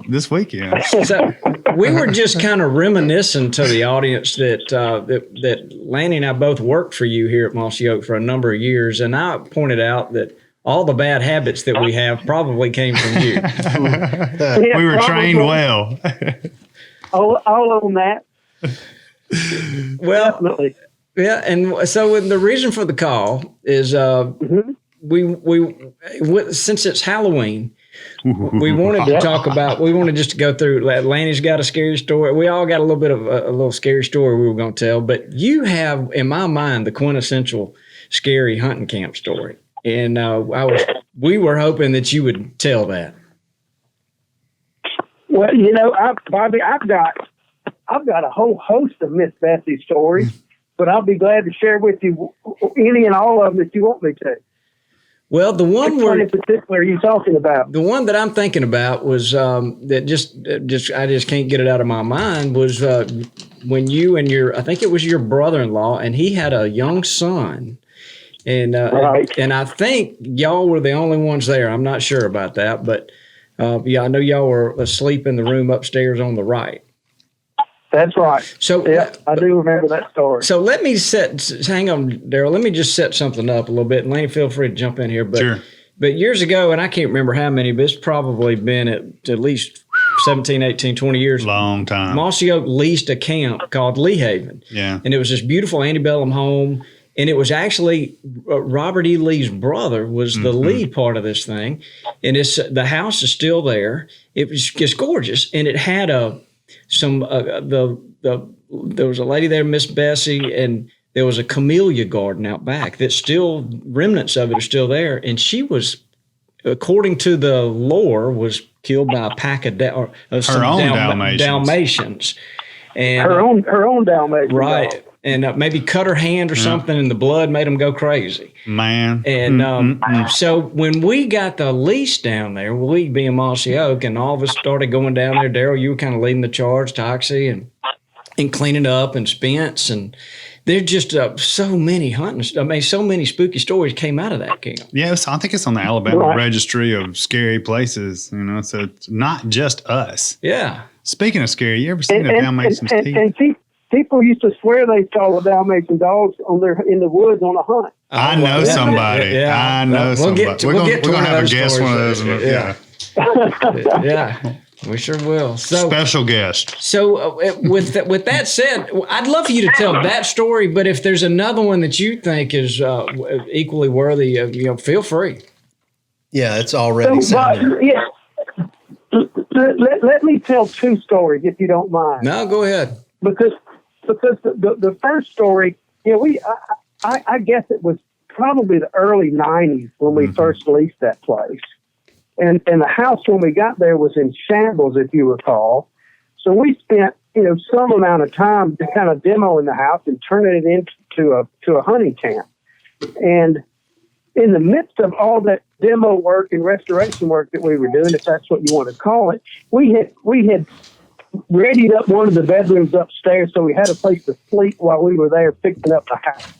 this weekend. So we were just kind of reminiscing to the audience that Lanny and I both worked for you here at Mossy Oak for a number of years, and I pointed out that all the bad habits that we have probably came from you. We were trained well. I'll own that. Well, Definitely. yeah, and so the reason for the call is we since it's Halloween, we wanted to talk about. We wanted just to go through. Lanny's got a scary story. We all got a little bit of a little scary story we were going to tell, but you have, in my mind, the quintessential scary hunting camp story, and we were hoping that you would tell that. Well, you know, Bobby, I've got a whole host of Miss Bessie stories, but I'll be glad to share with you any and all of them that you want me to. Well, the one Which one in particular are you talking about? The one that I'm thinking about was that just I just can't get it out of my mind was when you and I think it was your brother-in-law, and he had a young son, and Right. and I think y'all were the only ones there. I'm not sure about that, but yeah, I know y'all were asleep in the room upstairs on the right. That's right. So yeah, I do remember that story. So let me hang on, Daryl. Let me just set something up a little bit. And Laney, feel free to jump in here. But Sure. But years ago, and I can't remember how many, but it's probably been at least 17, 18, 20 years. Long time. Mossy Oak leased a camp called Lee Haven. Yeah. And it was this beautiful antebellum home. And it was actually Robert E. Lee's brother was the lead part of this thing. And the house is still there. It was just gorgeous. And it had there was a lady there, Miss Bessie, and there was a camellia garden out back that still, remnants of it are still there. And she was, according to the lore, was killed by a pack of Dalmatians. And her own Dalmatian. right. Dog. And maybe cut her hand or something, and the blood made them go crazy. Man. And so when we got the lease down there, we being Mossy Oak, and all of us started going down there, Daryl, you were kind of leading the charge, Toxie, and cleaning up, and Spence, and there's just so many so many spooky stories came out of that camp. Yeah, I think it's on the Alabama Registry of Scary Places, so it's not just us. Yeah. Speaking of scary, you ever seen a Dalmatian's teeth? And people used to swear they saw the Dalmatian dogs in the woods on a hunt. I know somebody. Yeah. I know somebody. We're going to have a guest one of those. Yeah. Yeah. We sure will. So, special guest. So with that said, I'd love for you to tell that story, but if there's another one that you think is equally worthy, feel free. Yeah, it's already sounding. Yeah. Let me tell two stories, if you don't mind. No, go ahead. Because the first story, I guess it was probably the early 90s when we first leased that place. And the house when we got there was in shambles, if you recall. So we spent, some amount of time to kind of demoing the house and turning it into a hunting camp. And in the midst of all that demo work and restoration work that we were doing, if that's what you want to call it, we had readied up one of the bedrooms upstairs, so we had a place to sleep while we were there fixing up the house.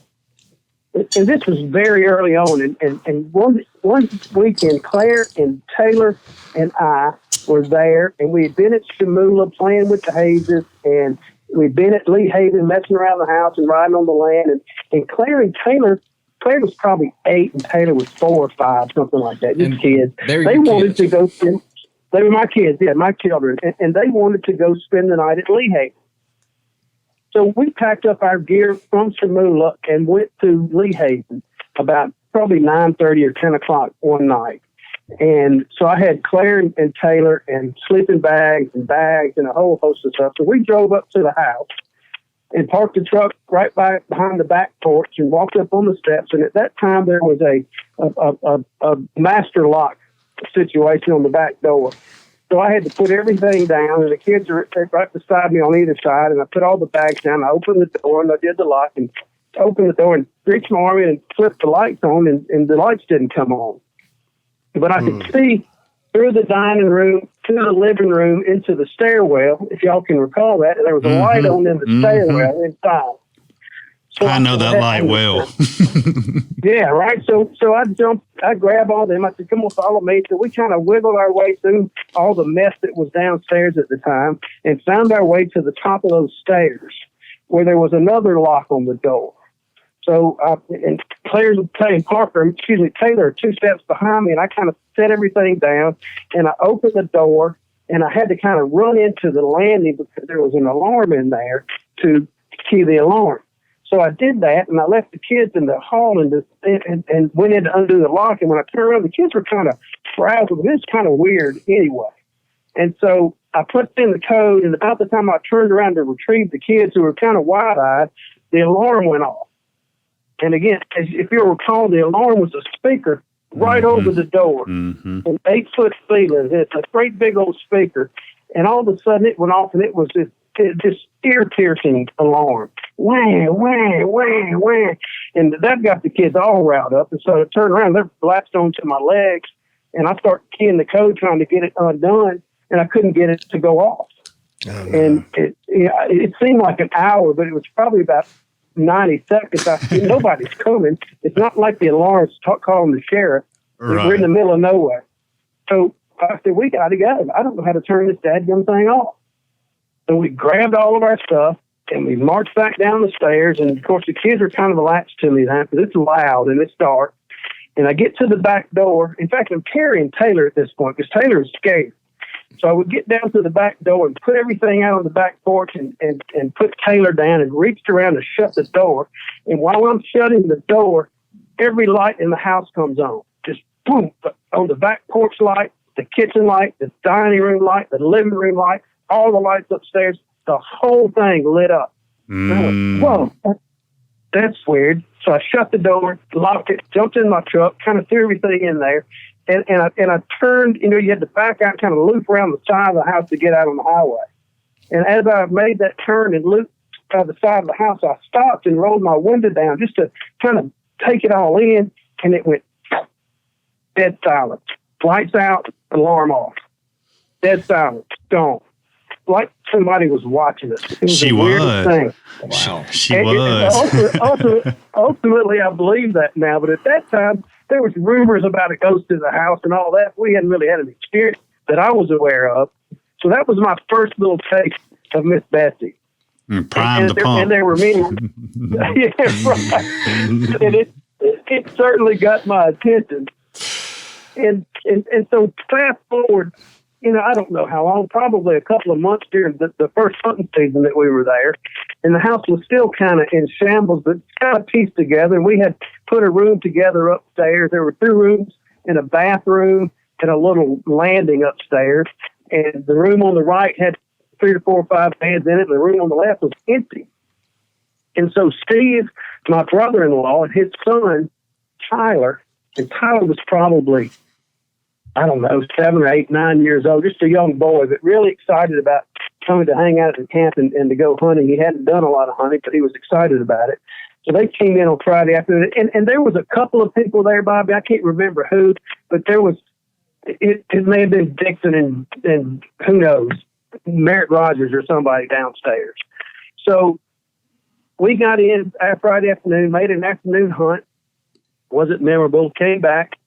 And this was very early on, and one weekend, Claire and Taylor and I were there, and we had been at Shamula playing with the hazes, and we'd been at Lee Haven messing around the house and riding on the land, and Claire was probably 8 and Taylor was 4 or 5, something like that, just kids. They wanted to go spend, they were my kids, my children, and they wanted to go spend the night at Lee Haven. So we packed up our gear from Shamula and went to Lee Haven about probably 9:30 or 10 o'clock one night. And so I had Claire and Taylor and sleeping bags and a whole host of stuff. So we drove up to the house and parked the truck right behind the back porch and walked up on the steps. And at that time, there was a master lock situation on the back door. So I had to put everything down, and the kids are right beside me on either side, and I put all the bags down. I opened the door, and I did the lock, and opened the door and reached my arm in and flipped the lights on, and the lights didn't come on. But I could see through the dining room to the living room into the stairwell, if y'all can recall that. There was a light on in the stairwell inside. So I know that light well. Yeah, right. So I grabbed all them. I said, come on, follow me. So we kind of wiggled our way through all the mess that was downstairs at the time and found our way to the top of those stairs where there was another lock on the door. So, and Taylor are 2 steps behind me, and I kind of set everything down, and I opened the door, and I had to kind of run into the landing because there was an alarm in there to key the alarm. So I did that, and I left the kids in the hall and went in to undo the lock. And when I turned around, the kids were kind of frazzled. It was kind of weird anyway. And so I put in the code, and about the time I turned around to retrieve the kids who were kind of wide-eyed, the alarm went off. And again, if you'll recall, the alarm was a speaker right over the door, an 8-foot ceiling. It's a great big old speaker. And all of a sudden it went off, and it was this ear-piercing alarm. Wah, wah, wah, wah. And that got the kids all riled up. And so I turned around, they're latched onto my legs, and I start keying the code trying to get it undone, and I couldn't get it to go off. Oh, no. And it seemed like an hour, but it was probably about 90 seconds. I said, nobody's coming. It's not like the alarm's calling the sheriff. Right. We're in the middle of nowhere. So I said, we got to go. I don't know how to turn this dadgum thing off. So we grabbed all of our stuff, and we marched back down the stairs. And, of course, the kids are kind of latched to me now because it's loud and it's dark. And I get to the back door. In fact, I'm carrying Taylor at this point because Taylor is scared. So I would get down to the back door and put everything out on the back porch and put Taylor down and reached around to shut the door. And while I'm shutting the door, every light in the house comes on. Just boom, on the back porch light, the kitchen light, the dining room light, the living room light, all the lights upstairs, the whole thing lit up. And I went, whoa, that's weird. So I shut the door, locked it, jumped in my truck, kind of threw everything in there. And I turned, you had to back out, kind of loop around the side of the house to get out on the highway. And as I made that turn and looped by the side of the house, I stopped and rolled my window down just to kind of take it all in. And it went dead silent. Lights out, alarm off. Dead silent, gone. Like somebody was watching us. It was the weirdest thing. Wow. She was. Ultimately, I believe that now. But at that time, there was rumors about a ghost in the house and all that. We hadn't really had an experience that I was aware of. So that was my first little taste of Miss Betsy. Prime the pump. And there were many. Yeah, right. And it certainly got my attention. And so fast forward, I don't know how long, probably a couple of months during the first hunting season that we were there. And the house was still kind of in shambles, but kind of pieced together. And we had put a room together upstairs. There were 2 rooms and a bathroom and a little landing upstairs. And the room on the right had 3 or 4 or 5 beds in it. And the room on the left was empty. And so Steve, my brother-in-law, and his son, Tyler, and Tyler was probably, I don't know, 7 or 8, 9 years old, just a young boy, but really excited about coming to hang out at the camp and to go hunting. He hadn't done a lot of hunting, but he was excited about it. So they came in on Friday afternoon, and there was a couple of people there, Bobby. I can't remember who, but there was, it may have been Dixon and who knows, Merritt Rogers or somebody downstairs. So we got in Friday afternoon, made an afternoon hunt. Wasn't memorable, came back.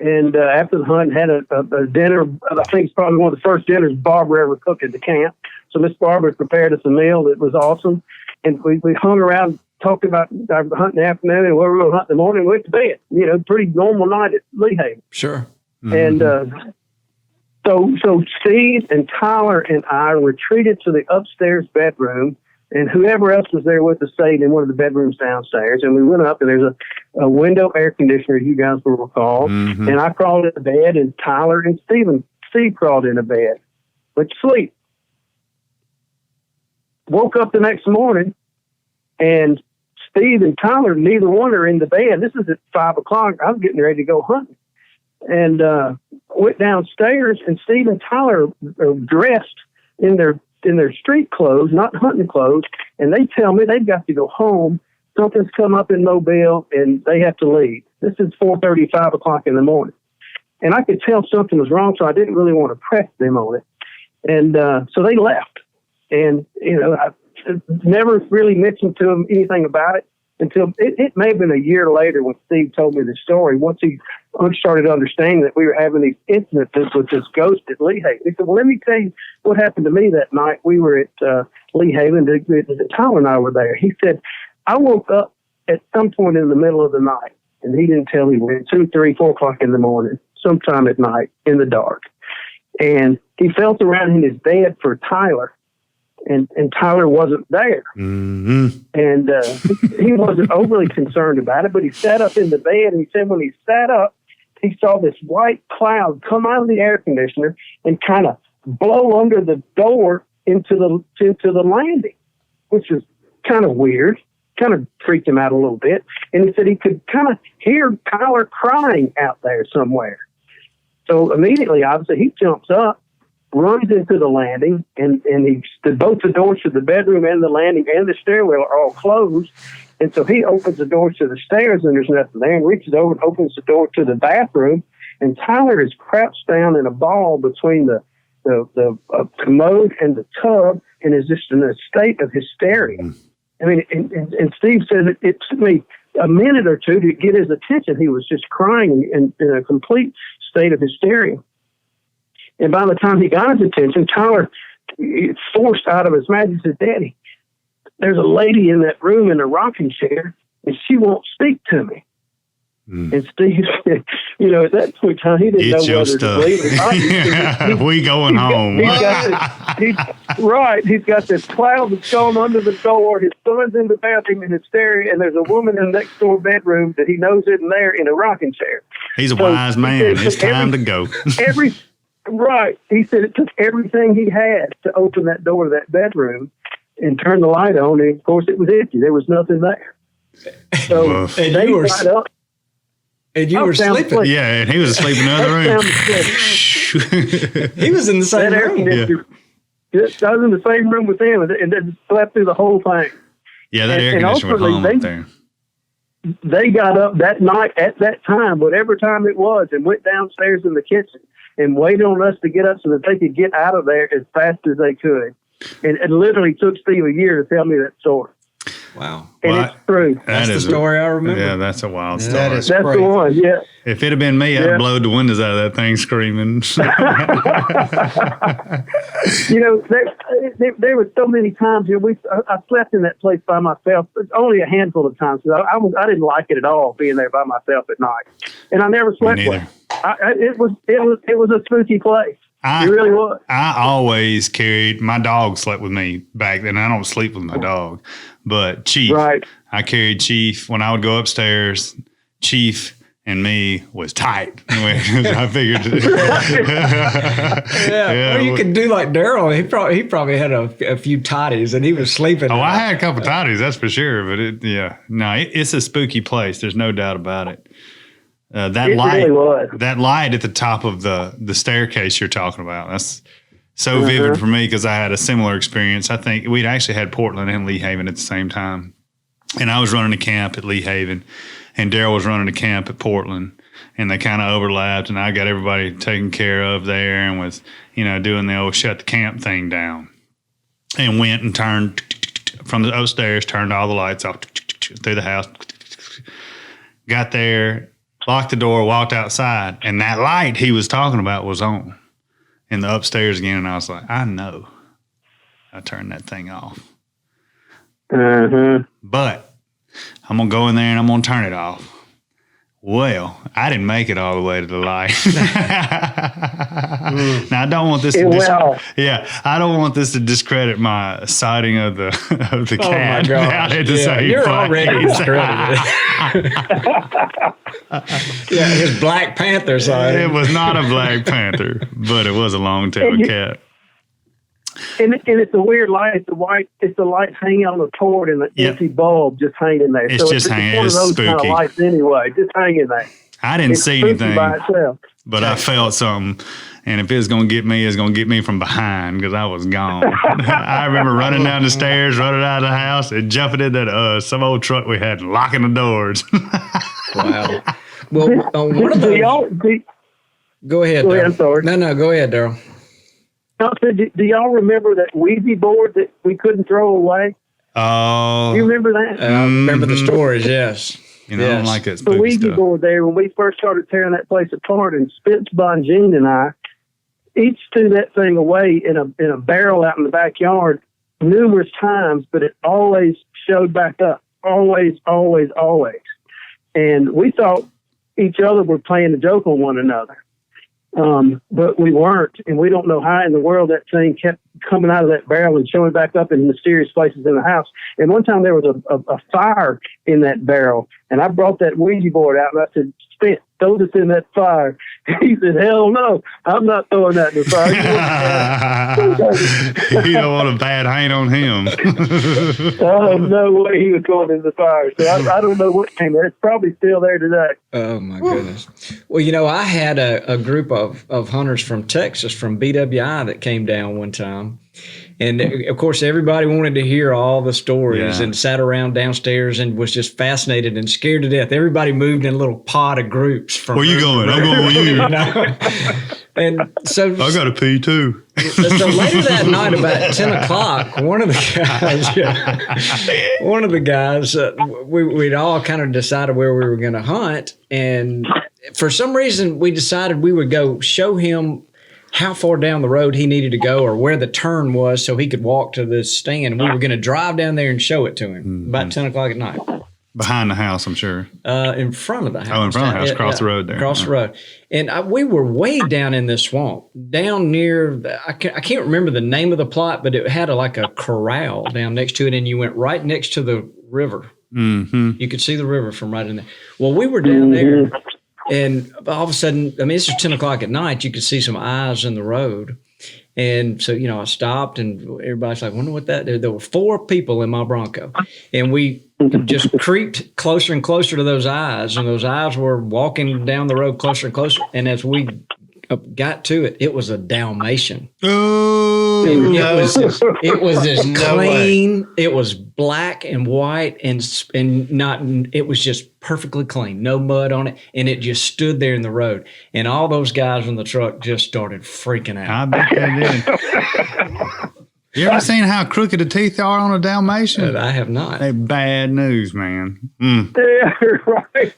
And after the hunt, had a dinner. I think it's probably one of the first dinners Barbara ever cooked at the camp. So Miss Barbara prepared us a meal that was awesome. And we hung around, talked about our hunt in the afternoon and where we were going to hunt in the morning. We went to bed. Pretty normal night at Leahaven. Sure. Mm-hmm. And so Steve and Tyler and I retreated to the upstairs bedroom. And whoever else was there with us stayed in one of the bedrooms downstairs. And we went up, and there's a window air conditioner, you guys will recall. Mm-hmm. And I crawled into bed, and Tyler and Steve crawled into bed. Went to sleep. Woke up the next morning, and Steve and Tyler, neither one are in the bed. This is at 5 o'clock. I was getting ready to go hunting. And went downstairs, and Steve and Tyler are dressed in their street clothes, not hunting clothes, and they tell me they've got to go home. Something's come up in Mobile, and they have to leave. This is 4:30, 5 o'clock in the morning. And I could tell something was wrong, so I didn't really want to press them on it. And so they left. And, I never really mentioned to them anything about it until it may have been a year later when Steve told me the story. Once he started understanding that we were having these incidences with this ghost at Leahaven. He said, well, let me tell you what happened to me that night. We were at Leahaven. Tyler and I were there. He said, I woke up at some point in the middle of the night, and he didn't tell me when, 2, 3, 4 o'clock in the morning, sometime at night in the dark. And he felt around in his bed for Tyler. And Tyler wasn't there. Mm-hmm. And he wasn't overly concerned about it, but he sat up in the bed, and he said when he sat up, he saw this white cloud come out of the air conditioner and kind of blow under the door into the landing, which was kind of weird, kind of freaked him out a little bit. And he said he could kind of hear Tyler crying out there somewhere. So immediately, obviously, he jumps up, runs into the landing, and both the doors to the bedroom and the landing and the stairwell are all closed. And so he opens the door to the stairs, and there's nothing there, and reaches over and opens the door to the bathroom. And Tyler is crouched down in a ball between the commode and the tub, and is just in a state of hysteria. I mean, and Steve says it took me a minute or two to get his attention. He was just crying in a complete state of hysteria. And by the time he got his attention, Tyler forced out of his mouth, he said, Daddy, there's a lady in that room in a rocking chair, and she won't speak to me. And Steve, at that point in time, he didn't It's know your whether stuff. to believe it. We going home. He's got this cloud that's gone under the door. His son's in the bathroom in hysteria, and there's a woman in the next door bedroom that he knows isn't there in a rocking chair. He's a wise man. It's time to go. Right. He said it took everything he had to open that door to that bedroom and turn the light on, and of course it was empty. There was nothing there. So And they you were got up. And you were sleeping. Yeah, and he was asleep in the other room. He was in the same room. I was in the same room with him, and then slept through the whole thing. Yeah, that air conditioner was home up there. They got up that night at that time, whatever time it was, and went downstairs in the kitchen and waited on us to get up so that they could get out of there as fast as they could. And it literally took Steve a year to tell me that story. Wow. And it's true. That's the story I remember. Yeah, that's a wild story. That is That's crazy. the one, yeah. If it had been me, I'd have blowed the windows out of that thing screaming. There were so many times. I slept in that place by myself. Only a handful of times. I didn't like it at all being there by myself at night, and I never slept well. It was a spooky place. It really was. I always carried my dog slept with me back then. I don't sleep with my dog, but Chief. Right. I carried Chief when I would go upstairs. Chief and me was tight. I figured. Yeah. Well, you could do like Daryl. He probably had a few toddies and he was sleeping. Oh, I had a couple toddies, that's for sure. But it's a spooky place. There's no doubt about it. That light at the top of the staircase you're talking about, that's so vivid for me because I had a similar experience. I think we'd actually had Portland and Lee Haven at the same time. And I was running a camp at Lee Haven and Daryl was running a camp at Portland, and they kind of overlapped, and I got everybody taken care of there and was, doing the old shut the camp thing down, and went and turned from the upstairs, turned all the lights off through the house, got there, locked the door, walked outside, and that light he was talking about was on in the upstairs again, and I was like, I know. I turned that thing off. But I'm going to go in there and I'm going to turn it off. Well, I didn't make it all the way to the light. Now, I don't want this I don't want this to discredit my sighting of the cat. Oh, my gosh. You're already discredited. His Black Panther sighting. It was not a Black Panther, but it was a long-tailed cat. And it's a weird light. It's the light hanging on the cord and the empty bulb just hanging there. It's just hanging. One of those kind of lights anyway, just hanging there. I didn't see anything by itself. But I felt something. And if it's going to get me, it's going to get me from behind because I was gone. I remember running down the stairs, running out of the house, and jumping in that some old truck we had, and locking the doors. Wow. Well, one of those. Go ahead, Daryl. I'm sorry. No, go ahead, Daryl. Do y'all remember that Ouija board that we couldn't throw away? Oh. You remember that? I remember the stories, yes. I don't like that The spooky Ouija stuff. board there, when we first started tearing that place apart, and Spitz, Bonjean, and I each threw that thing away in a barrel out in the backyard numerous times, but it always showed back up. Always, always, always. And we thought each other were playing a joke on one another. But we weren't, and we don't know how in the world that thing kept coming out of that barrel and showing back up in mysterious places in the house. And one time there was a fire in that barrel, and I brought that Ouija board out, and I said, Spence, throw this in that fire. He said, hell no, I'm not throwing that in the fire. You don't want a bad hang on him. Oh, no way he was going in the fire. So I don't know what came there. It's probably still there today. Oh, my goodness. Well, I had a group of hunters from Texas, from BWI, that came down one time. And, of course, everybody wanted to hear all the stories and sat around downstairs and was just fascinated and scared to death. Everybody moved in a little pod of groups. Where you going? I'm going with you. And so I got to pee, too. So later that night, about 10 o'clock, one of the guys, we'd all kind of decided where we were going to hunt. And for some reason, we decided we would go show him how far down the road he needed to go or where the turn was so he could walk to this stand. And we were going to drive down there and show it to him about 10 o'clock at night. Behind the house, I'm sure. In front of the house. Oh, in front of the house, across the road there. Across the road. And we were way down in this swamp, down near, I can't remember the name of the plot, but it had like a corral down next to it, and you went right next to the river. Mm-hmm. You could see the river from right in there. Well, we were down there, and all of a sudden, I mean, this was 10 o'clock at night, you could see some eyes in the road. And so, I stopped, and everybody's like, wonder what that is. There were 4 people in my Bronco, and we just creeped closer and closer to those eyes, and those eyes were walking down the road closer and closer. And as we got to it, it was a Dalmatian. Oh, It was this No clean. It was black and white, and not. It was just perfectly clean, no mud on it, and it just stood there in the road. And all those guys in the truck just started freaking out. I bet they did. You ever seen how crooked the teeth are on a Dalmatian? But I have not. They bad news, man. Yeah, right.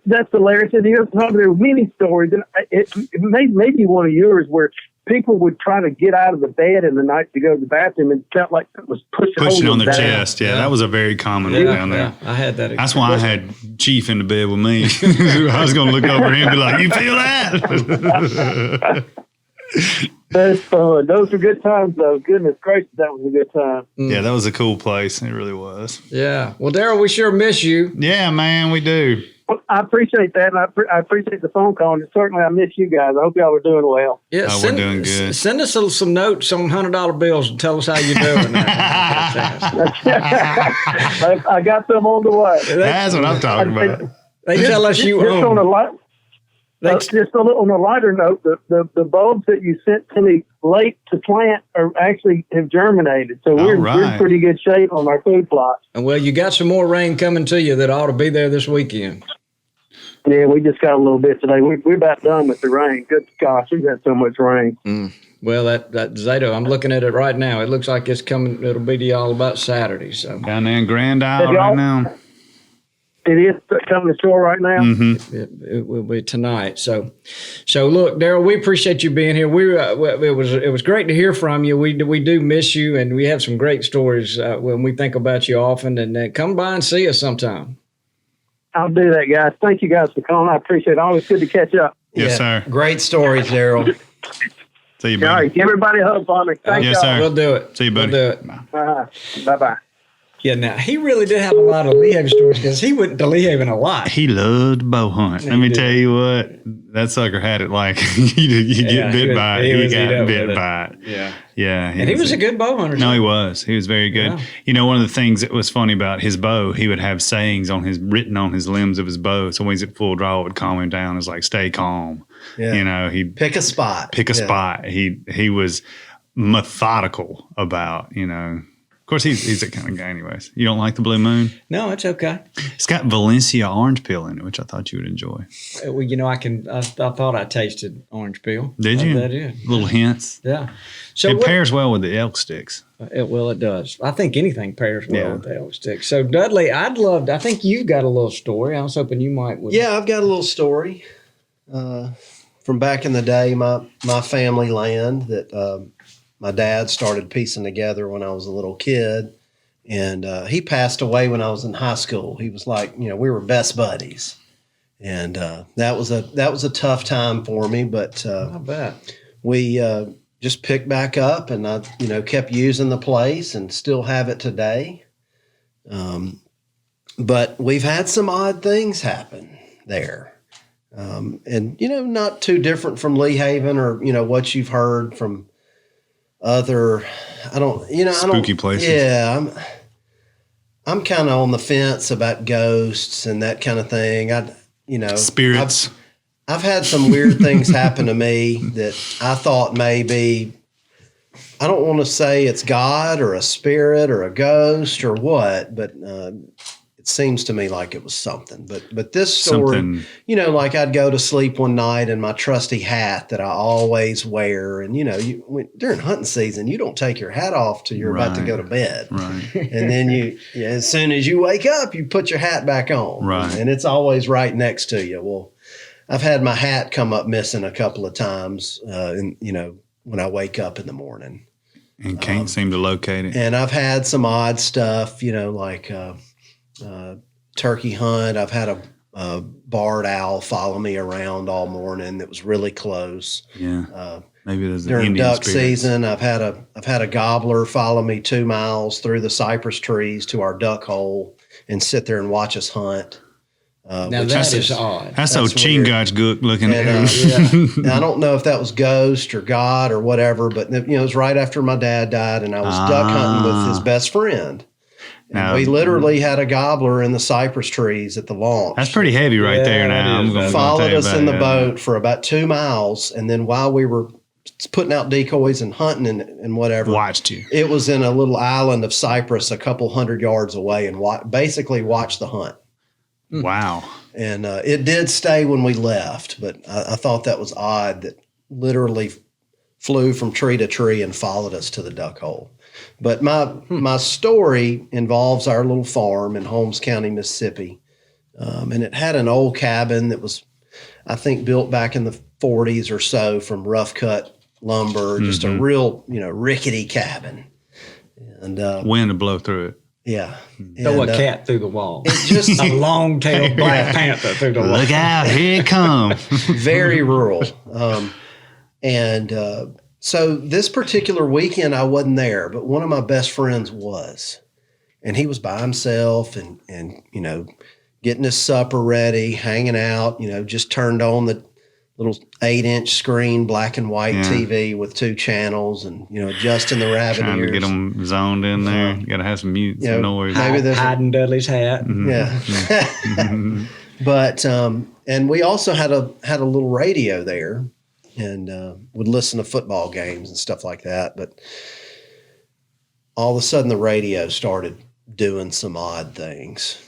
That's hilarious. And there were many stories, and it may be one of yours where people would try to get out of the bed in the night to go to the bathroom and felt like it was pushing On their down. chest. Yeah, that was a very common one down there. Yeah, I had that. That's why I had Chief in the bed with me. I was going to look over at him and be like, you feel that? That's fun. Those were good times, though. Goodness gracious, that was a good time. Yeah, that was a cool place. It really was. Yeah. Well, Daryl, we sure miss you. Yeah, man, we do. Well, I appreciate that, and I appreciate the phone call, and certainly I miss you guys. I hope y'all are doing well. Yeah, We're doing good. Send us some notes on $100 bills and tell us how you're doing. I got them on the way. That's what I'm talking about. They tell us you just on a own. just on a lighter note, the bulbs that you sent to me late to plant are actually have germinated, so we're in pretty good shape on our food plots. And well, you got some more rain coming to you that ought to be there this weekend. Yeah, we just got a little bit today. We're about done with the rain. Good gosh, we've had so much rain. Well, that Zato, I'm looking at it right now. It looks like it's coming. It'll be to y'all about Saturday. So Down there in Grand Isle right now. It is coming to shore right now. Mm-hmm. it will be tonight. So look, Daryl, we appreciate you being here. It was great to hear from you. We do miss you, and we have some great stories when we think about you often. And come by and see us sometime. I'll do that, guys. Thank you guys for calling. I appreciate it. Always good to catch up. Yes, sir. Great stories, Daryl. See you, All buddy. right, give everybody a hug for me. Thank Yes, y'all. sir. We'll do it. See you, buddy. We'll do it. Bye-bye. Yeah, now, he really did have a lot of Leahaven stories because he went to Leahaven a lot. He loved bow hunt. Let me tell you what, that sucker had it like you get bit by it. He got bit by it. Yeah. Yeah. And he was a good bow hunter. No, he was. He was very good. Yeah. One of the things that was funny about his bow, he would have sayings written on his limbs of his bow. So when he's at full draw, it would calm him down. It's like, stay calm. Yeah. He'd Pick a spot. spot. He was methodical about, Of course, he's that kind of guy anyways. You don't like the Blue Moon? No, it's okay. It's got Valencia orange peel in it, which I thought you would enjoy. Well, I thought I tasted orange peel. Did you? I did. Little hints. Yeah. So It pairs well with the elk sticks. It does. I think anything pairs well with the elk stick. So Dudley, I think you've got a little story. I was hoping you might. Yeah, I've got a little story from back in the day. My family land that my dad started piecing together when I was a little kid, and he passed away when I was in high school. He was like, we were best buddies, and that was a tough time for me. But I bet we just picked back up, and I kept using the place and still have it today. But we've had some odd things happen there, and not too different from Leahaven or what you've heard from other, Spooky places. Yeah, I'm kind of on the fence about ghosts and that kind of thing. Spirits. I've had some weird things happen to me that I thought maybe, I don't want to say it's God or a spirit or a ghost or what, but it seems to me like it was something. But this story, like I'd go to sleep one night in my trusty hat that I always wear. And, during hunting season, you don't take your hat off till you're about to go to bed. Right. And then as soon as you wake up, you put your hat back on. Right. And it's always right next to you. Well, I've had my hat come up missing a couple of times, when I wake up in the morning. And can't seem to locate it. And I've had some odd stuff, turkey hunt. I've had a barred owl follow me around all morning that was really close. Yeah. Maybe there's an During Indian duck spirits. season, I've had a gobbler follow me 2 miles through the cypress trees to our duck hole and sit there and watch us hunt. Now which that is- is odd. That's so That's Chingach good looking. And, I don't know if that was ghost or God or whatever, but it was right after my dad died, and I was duck hunting with his best friend. And Now- we literally had a gobbler in the cypress trees at the launch. That's pretty heavy right Yeah, there. that Now is. I'm going to Followed us in the boat for about 2 miles, and then while we were putting out decoys and hunting and whatever, Watched you. it was in a little island of cypress a couple 100 yards away, and basically watched the hunt. Wow. And it did stay when we left, but I thought that was odd that literally flew from tree to tree and followed us to the duck hole. But my story involves our little farm in Holmes County, Mississippi. And it had an old cabin that was, I think, built back in the 40s or so from rough cut lumber, just a real, rickety cabin. And Wind to blow through it. yeah. Throw And, a cat through the wall. just A long-tailed black panther through the wall. Look out, here it comes. very rural. So this particular weekend I wasn't there, but one of my best friends was, and he was by himself and getting his supper ready, hanging out, just turned on the little 8-inch screen, black and white TV with 2 channels and, adjusting the rabbit Trying ears. to get them zoned in there. You got to have some mute, some noise. maybe there's Hiding Dudley's hat. yeah. But and we also had a little radio there, and would listen to football games and stuff like that. But all of a sudden, the radio started doing some odd things.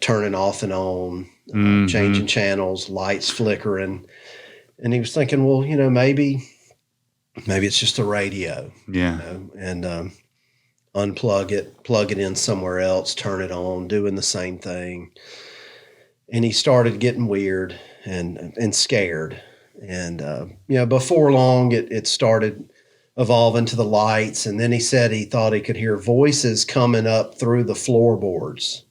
Turning off and on, changing channels, lights flickering, and he was thinking, well, maybe it's just the radio. Yeah. And unplug it, plug it in somewhere else, turn it on, doing the same thing. And he started getting weird and scared. And, before long, it started evolving to the lights. And then he said he thought he could hear voices coming up through the floorboards,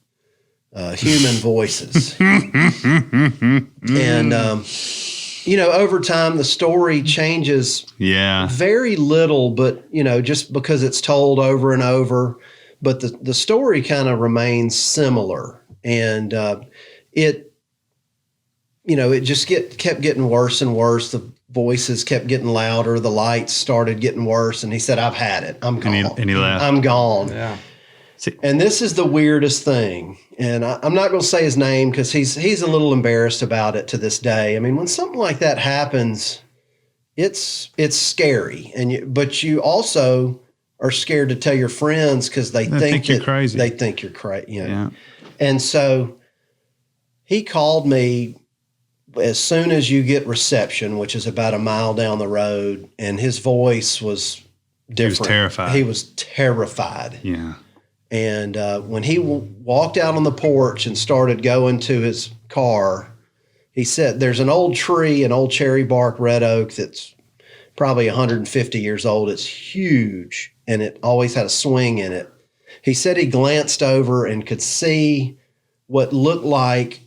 human voices. And, over time, the story changes Yeah. very little, but just because it's told over and over, but the story kind of remains similar, and it just kept getting worse and worse. The voices kept getting louder, the lights started getting worse, and he said, "I've had it. I'm gone. And he left. I'm gone." Yeah. And this is the weirdest thing, and I'm not going to say his name because he's a little embarrassed about it to this day. I mean, when something like that happens, it's scary, but you also are scared to tell your friends because they think you're crazy. They think you're crazy. Yeah. And so he called me as soon as you get reception, which is about a mile down the road, and his voice was different. He was terrified. He was terrified. Yeah. And when he walked out on the porch and started going to his car, he said, there's an old tree, an old cherry bark red oak that's probably 150 years old. It's huge, and it always had a swing in it. He said he glanced over and could see what looked like,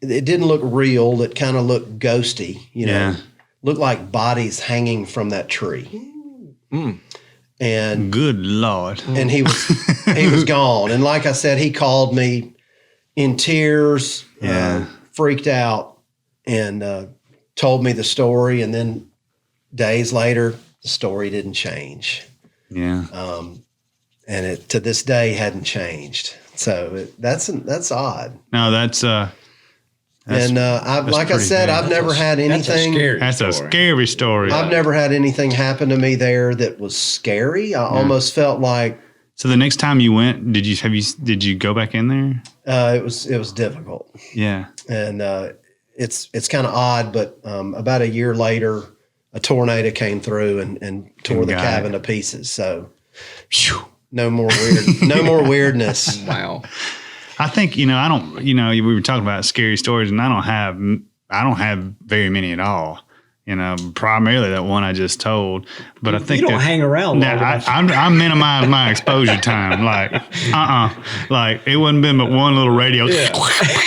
it didn't look real. It kind of looked ghosty, Yeah. looked like bodies hanging from that tree. And Good Lord. and he was gone. And like I said, he called me in tears, Yeah. freaked out, and told me the story. And then days later, the story didn't change, Yeah. and it to this day hadn't changed. So that's odd. No, that's And like I pretty said, good. I've never had That's a anything. scary a story. scary story. I've never had anything happen to me there that was scary. I almost felt like So the next time you went, did you go back in there? it was difficult. Yeah. And it's kind of odd, but about a year later, a tornado came through and tore the got cabin it. to pieces. So Phew. no more weirdness. Wow. I think, I don't, we were talking about scary stories, and I don't have very many at all. primarily that one I just told. But I think you don't hang around long enough. I minimize my exposure time. Like, like it wouldn't been but one little radio. Yeah.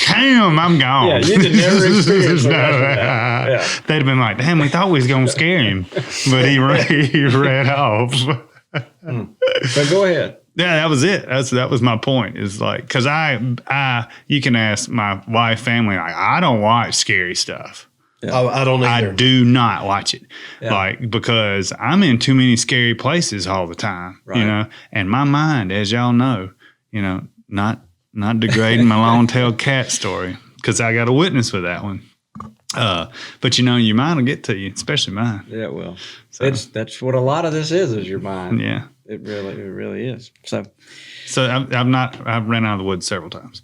Damn, I'm gone. Yeah, you did never experience the rest of that. Yeah. They'd have been like, damn, we thought we was gonna scare him, but he ran off. So go ahead. Yeah, that was it. That was my point. Is like, because you can ask my wife, family, like, I don't watch scary stuff. Yeah. I don't either. I do not watch it, like, because I'm in too many scary places all the time, right. And my mind, as y'all know, not degrading my long-tailed cat story, because I got a witness with that one. But your mind will get to you, especially mine. Yeah, it will. So that's what a lot of this is your mind. Yeah, it really is. So I've ran out of the woods several times.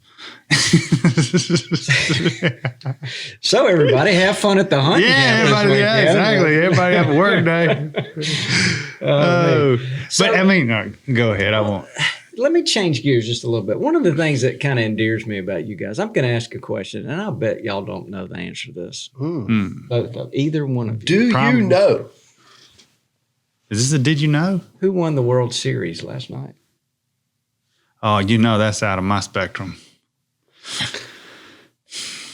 So everybody have fun at the hunt. Exactly. Everybody have a work day. Go ahead. I won't. Let me change gears just a little bit. One of the things that kind of endears me about you guys, I'm going to ask a question, and I'll bet y'all don't know the answer to this. Both of either one of you. Do you know? Is this a did you know? Who won the World Series last night? Oh, that's out of my spectrum.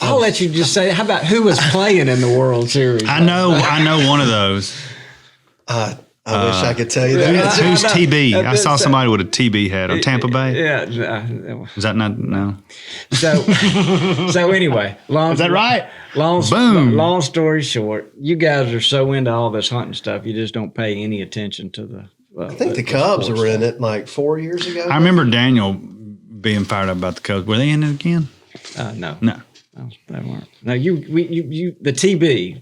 I'll let you just say, how about who was playing in the World Series? I know one of those. I wish I could tell you that. Who's TB? I saw somebody with a TB hat on Tampa Bay. Yeah. Is that not? No. So anyway. Is that right? Boom. Long story short, you guys are so into all this hunting stuff, you just don't pay any attention to the I think the Cubs were in it like 4 years ago. I remember Daniel being fired up about the Cubs. Were they in it again? No. No, they weren't. No, you the TB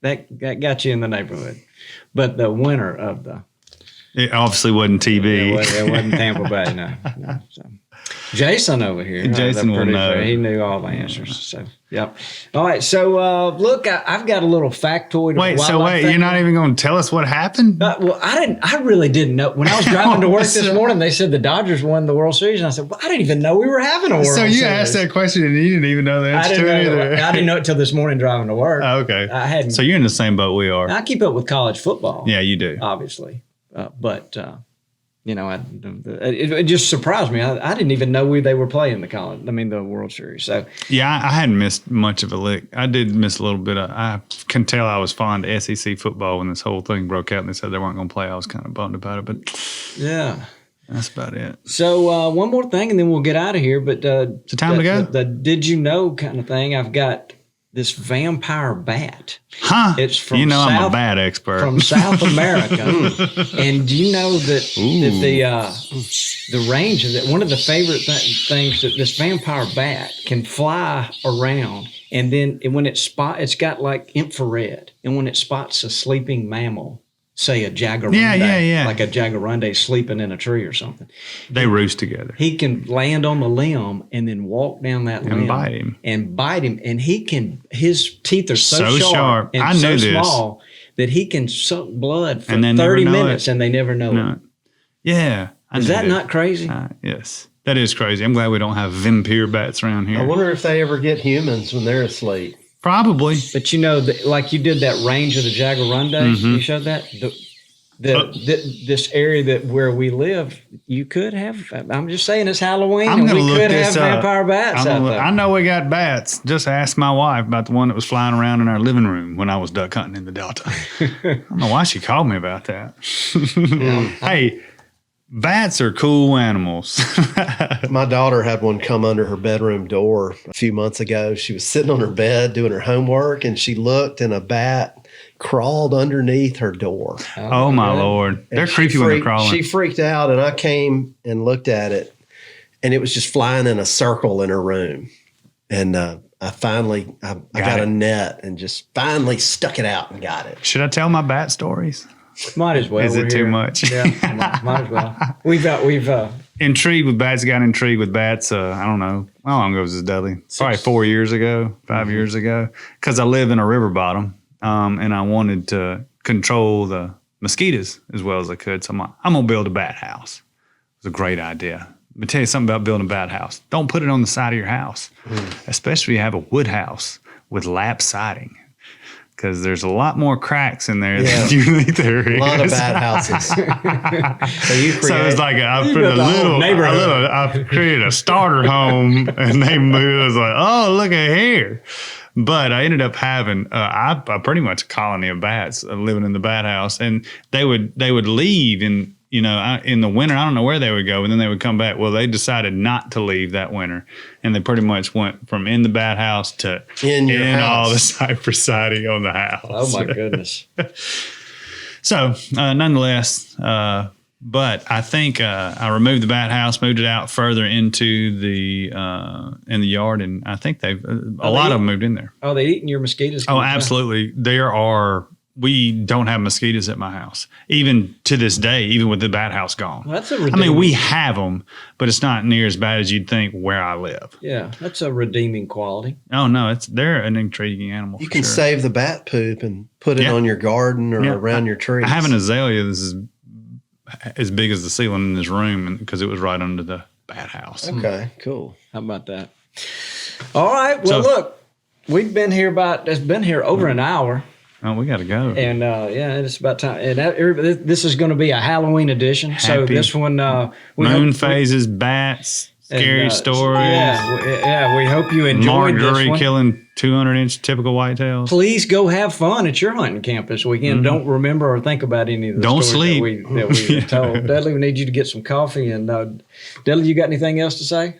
that got you in the neighborhood, but the winner of it obviously wasn't TB. It wasn't Tampa Bay. No. So. Jason over here. Jason will know. He knew all the answers. So, yep. All right. So, look, I've got a little factoid. Wait, you're not even going to tell us what happened? I really didn't know. When I was driving to work this morning, they said the Dodgers won the World Series. And I said, well, I didn't even know we were having a World Series. So you asked that question and you didn't even know the answer to it either. I didn't know it till this morning driving to work. Oh, okay. So you're in the same boat we are. I keep up with college football. Yeah, you do. Obviously. It just surprised me. I didn't even know they were playing the World Series. So yeah, I hadn't missed much of a lick. I did miss a little bit. I can tell I was fond of SEC football when this whole thing broke out and they said they weren't going to play. I was kind of bummed about it, but yeah, that's about it. So one more thing, and then we'll get out of here. But it's time to go. The did you know kind of thing. I've got this vampire bat. Huh? It's from I'm a bat expert. From South America. And do you know that the range of it, one of the favorite things that this vampire bat can fly around, and then when it's got like infrared, and when it spots a sleeping mammal, say a jaguarundi, like a jaguarundi sleeping in a tree or something. They roost together. He can land on the limb and then walk down that limb and bite him. And his teeth are so sharp and so small that he can suck blood for 30 minutes and they never know it. Yeah. Is that not crazy? Yes. That is crazy. I'm glad we don't have vampire bats around here. I wonder if they ever get humans when they're asleep. Probably. But like you did that range of the jaguarundi, you showed that? This area where we live, you could have, I'm just saying it's Halloween, and we could have vampire bats out there. I know we got bats. Just ask my wife about the one that was flying around in our living room when I was duck hunting in the Delta. I don't know why she called me about that. Hey, bats are cool animals. My daughter had one come under her bedroom door a few months ago. She was sitting on her bed doing her homework, and she looked, and a bat crawled underneath her door. Oh my Lord. They're creepy when they're crawling. She freaked out, and I came and looked at it, and it was just flying in a circle in her room. And I got a net and just finally stuck it out and got it. Should I tell my bat stories? Might as well. Is it too much? Yeah, might as well. We've intrigued with bats. Got intrigued with bats. I don't know how long ago was this, Dudley? Probably 4 years ago, 5 years ago. Because I live in a river bottom, and I wanted to control the mosquitoes as well as I could. So I'm gonna build a bat house. It was a great idea. Let me tell you something about building a bat house. Don't put it on the side of your house, especially if you have a wood house with lap siding. because there's a lot more cracks in there Yeah. than you think there is. A lot of bad houses. So it's like I put a built the whole little, neighborhood. I created a starter home, and they moved. I was like, oh, look at here. But I ended up having I pretty much a colony of bats living in the bat house, and they would leave in in the winter. I don't know where they would go, and then they would come back. Well, they decided not to leave that winter, and they pretty much went from in the bat house to In your all the house. cypress siding on the house. Oh my goodness. So, nonetheless, but I think I removed the bat house, moved it out further into the in the yard, and I think a lot of them moved in there. Are they eating your mosquitoes? Oh, absolutely. We don't have mosquitoes at my house, even to this day, even with the bat house gone. Well, that's a I mean, redeeming- we have them, but it's not near as bad as you'd think where I live. Yeah, that's a redeeming quality. Oh no, they're an intriguing animal. You for can sure. save the bat poop and put it Yeah. on your garden or Yeah. around your trees. I have an azalea. This is as big as the ceiling in this room because it was right under the bat house. Okay, cool. How about that? All right. Well, So- look, it's been here over an hour. Oh, we got to go. And it's about time. And this is going to be a Halloween edition. So Happy this one, we Moon hope- phases, bats, scary and, stories. Yeah, we hope you enjoyed this Marjorie one. killing 200-inch typical whitetails. Please go have fun at your hunting camp this weekend. Don't remember or think about any of the Don't stories sleep. that we told. Dudley, we need you to get some coffee. And Dudley, you got anything else to say?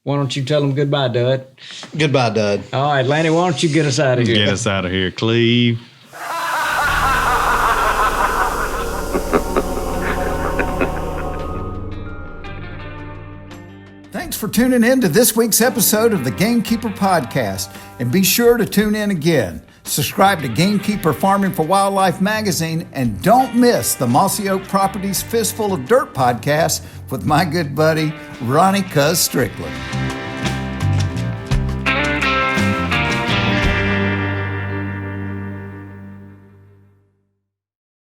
Why don't you tell them goodbye, Dud? Goodbye, Dud. All right, Lanny, why don't you get us out of here? Get us out of here, Cleve. Thanks for tuning in to this week's episode of the GameKeeper podcast. And be sure to tune in again. Subscribe to GameKeeper Farming for Wildlife magazine, and don't miss the Mossy Oak Properties Fistful of Dirt podcast with my good buddy, Ronnie Cuz Strickland.